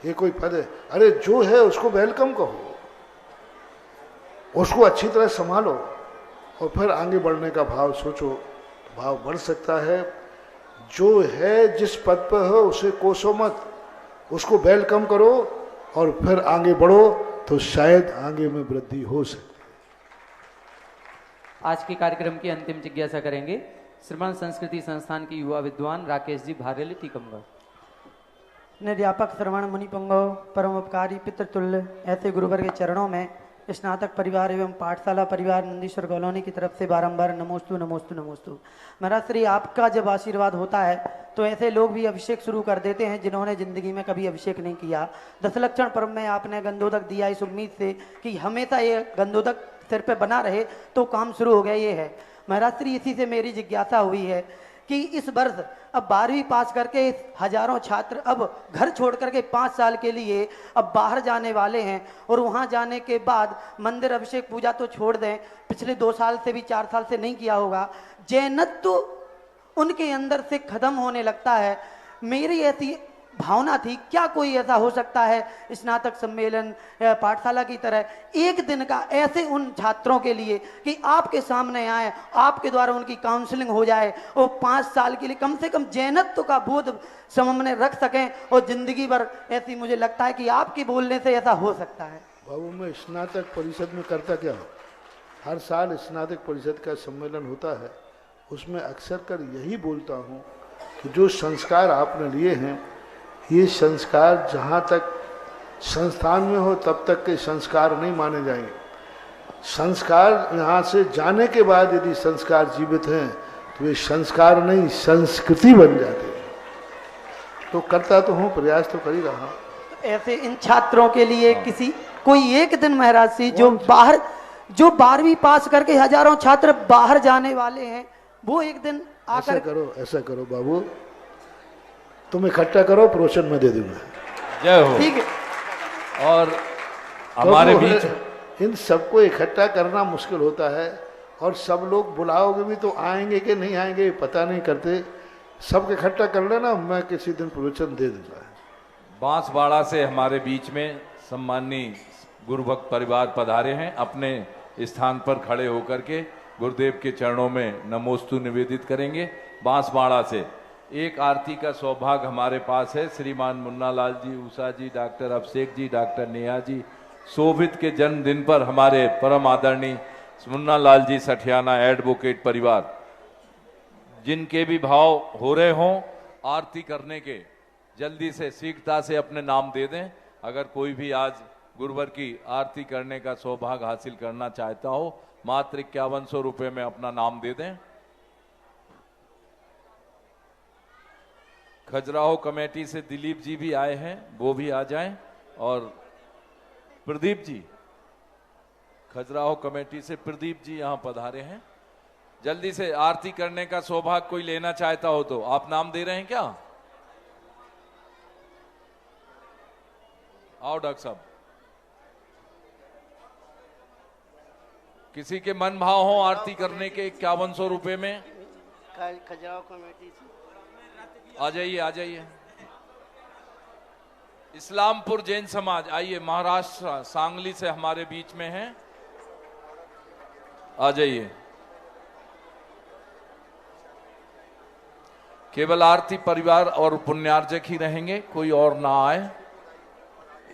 ये कोई पद है। अरे जो है उसको वेलकम कहो, उसको अच्छी तरह संभालो, और फिर आगे बढ़ने का भाव सोचो, भाव बढ़ सकता है। जो है जिस पद पर हो उसे कोसो मत, उसको वेलकम करो और फिर आगे बढ़ो, तो शायद आगे में वृद्धि हो सकती। आज के कार्यक्रम की अंतिम जिज्ञासा करेंगे श्रमण संस्कृति संस्थान के युवा विद्वान राकेश जी भारेली टीकमगढ़। निध्यापक श्रवण मुनि पुंगव परम उपकारी पितृतुल्य ऐसे गुरुवर के चरणों में स्नातक परिवार एवं पाठशाला परिवार नंदीश्वर कॉलोनी की तरफ से बारंबार नमोस्तु नमोस्तु नमोस्तु। महाराज श्री, आपका जब आशीर्वाद होता है तो ऐसे लोग भी अभिषेक शुरू कर देते हैं जिन्होंने जिंदगी में कभी अभिषेक नहीं किया। 10 लक्षण पर्व में आपने गंधोदक दिया इस उम्मीद से कि हमेशा ये गंधोदक सिर पे बना रहे तो काम शुरू हो गया। ये है महाराज श्री, इसी से मेरी जिज्ञासा हुई है कि इस वर्ष अब 12वीं पास करके हजारों छात्र अब घर छोड़ करके 5 साल के लिए अब बाहर जाने वाले हैं, और वहां जाने के बाद मंदिर अभिषेक पूजा तो छोड़ दें, पिछले 2 साल से भी 4 साल से नहीं किया होगा, जैनत्व उनके अंदर से खत्म होने लगता है। मेरी ऐसी भावना थी, क्या कोई ऐसा हो सकता है स्नातक सम्मेलन पाठशाला की तरह एक दिन का ऐसे उन छात्रों के लिए कि आपके सामने आए, आपके द्वारा उनकी काउंसलिंग हो जाए और 5 साल के लिए कम से कम जैनत्व का बोध सामने रख सकें, और जिंदगी भर ऐसी मुझे लगता है कि आपके बोलने से ऐसा हो सकता है। बाबू, मैं स्नातक परिषद में करता क्या हूँ, हर साल स्नातक परिषद का सम्मेलन होता है, उसमें अक्सर कर यही बोलता हूँ कि जो संस्कार आपने लिए हैं, ये संस्कार जहाँ तक संस्थान में हो तब तक के संस्कार नहीं माने जाएंगे। संस्कार यहाँ से जाने के बाद यदि संस्कार जीवित हैं तो ये संस्कार नहीं संस्कृति बन जाते हैं। तो करता तो हूँ, प्रयास तो कर ही रहा हूँ। ऐसे इन छात्रों के लिए किसी कोई एक दिन महाराज से जो 12वीं पास करके हजारों छात्र बाहर जाने वाले हैं, वो एक दिन आकर ऐसा करो बाबू, तुम इकट्ठा करो, प्रोशन में दे दूंगा। जय हो। ठीक है। और हमारे बीच इन सबको इकट्ठा करना मुश्किल होता है, और सब लोग बुलाओगे भी तो आएंगे कि नहीं आएंगे पता नहीं करते। सबको इकट्ठा कर लेना, मैं किसी दिन प्रवचन दे दूंगा। बांसवाड़ा से हमारे बीच में सम्माननीय गुरुभक्त परिवार पधारे हैं। अपने स्थान पर खड़े होकर के गुरुदेव के चरणों में नमोस्तु निवेदित करेंगे। बांसवाड़ा से एक आरती का सौभाग्य हमारे पास है। श्रीमान मुन्ना लाल जी, उषा जी, डॉक्टर अभिषेक जी, डॉक्टर नेहा जी, शोभित के जन्मदिन पर हमारे परम आदरणीय मुन्ना लाल जी सठियाना एडवोकेट परिवार, जिनके भी भाव हो रहे हों आरती करने के, जल्दी से शीघ्रता से अपने नाम दे दें। अगर कोई भी आज गुरुवर की आरती करने का सौभाग्य हासिल करना चाहता हो, मात्र 5100 रुपये में अपना नाम दे दें। खजुराहो कमेटी से दिलीप जी भी आए हैं, वो भी आ जाएं। और प्रदीप जी, खजुराहो कमेटी से प्रदीप जी यहां पधारे हैं। जल्दी से आरती करने का सौभाग्य कोई लेना चाहता हो तो आप नाम दे रहे हैं क्या? आओ डॉक्टर साहब, किसी के मन भाव हो आरती करने के 5100 रुपये में, खजुराहो कमेटी से आ जाइए, आ जाइए। इस्लामपुर जैन समाज, आइए, महाराष्ट्र सांगली से हमारे बीच में हैं, आ जाइए। केवल आरती परिवार और पुण्यार्जक ही रहेंगे, कोई और ना आए।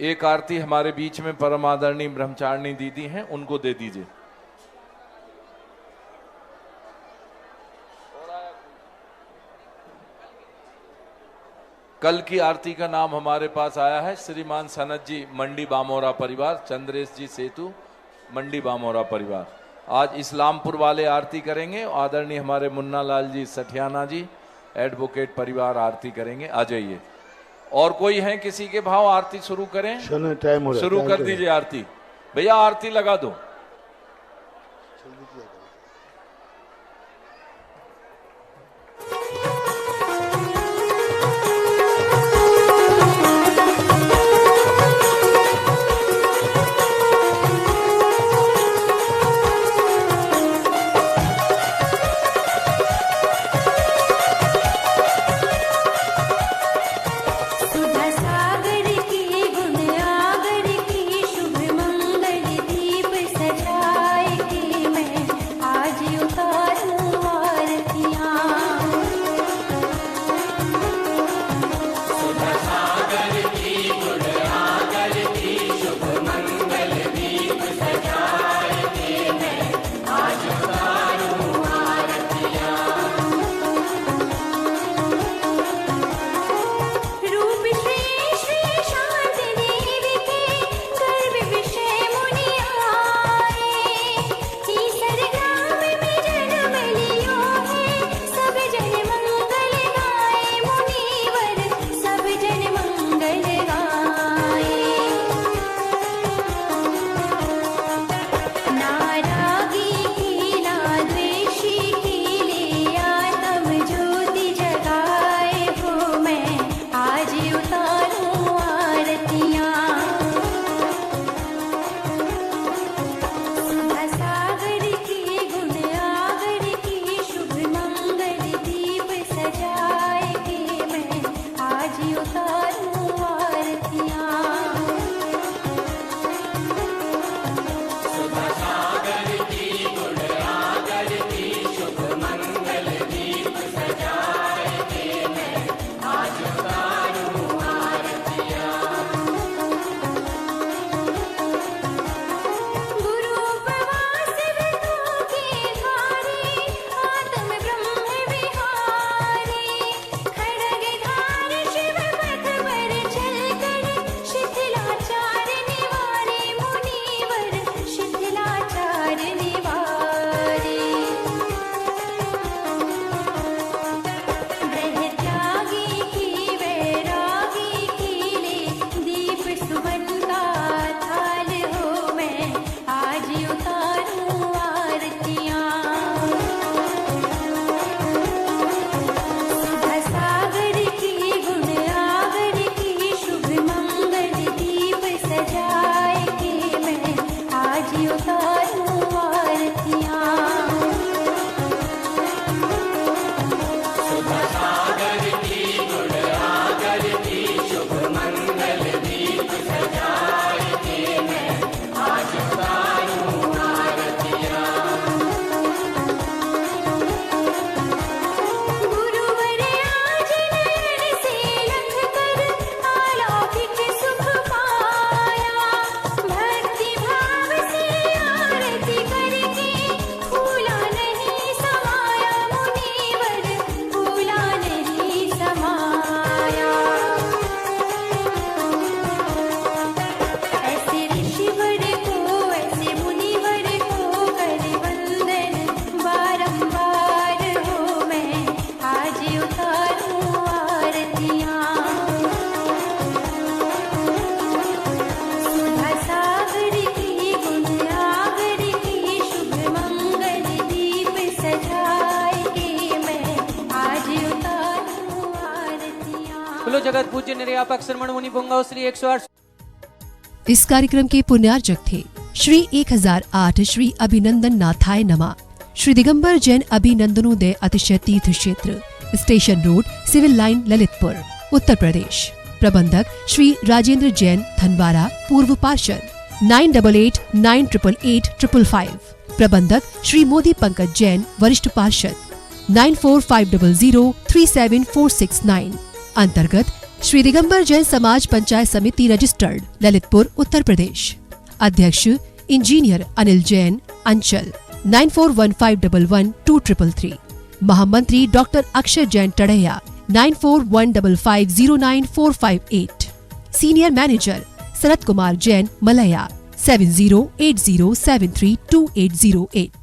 एक आरती हमारे बीच में परम आदरणीय ब्रह्मचारिणी दीदी हैं, उनको दे दीजिए। कल की आरती का नाम हमारे पास आया है श्रीमान सनत जी मंडी बामोरा परिवार, चंद्रेश जी सेतु मंडी बामोरा परिवार। आज इस्लामपुर वाले आरती करेंगे, आदरणीय हमारे मुन्ना लाल जी सठियाना जी एडवोकेट परिवार आरती करेंगे। आ जाइए। और कोई है किसी के भाव आरती शुरू करें? टाइम हो रहा है, शुरू कर दीजिए आरती। भैया आरती लगा दो। जगत पूज्य निर्यापक श्रमण मुनि पुंगव श्री 108। इस कार्यक्रम के पुण्यार्चक थे श्री 1008 श्री अभिनंदन नाथाय नमः, श्री दिगंबर जैन अभिनंदनोदय अतिशय तीर्थ क्षेत्र, station road, civil line, Lalitpur, Uttar Pradesh. प्रबंधक श्री राजेंद्र जैन धनवारा, पूर्व पार्षद 9889888555। प्रबंधक श्री मोदी पंकज जैन, वरिष्ठ पार्षद 9450037469। अंतर्गत श्री दिगंबर जैन समाज पंचायत समिति रजिस्टर्ड, ललितपुर, उत्तर प्रदेश। अध्यक्ष इंजीनियर अनिल जैन, अंचल 9415112333। महामंत्री doctor Akshay Jain Tadaiya 9415509458। Senior manager Sharad Kumar Jain, Malaya 7080732808।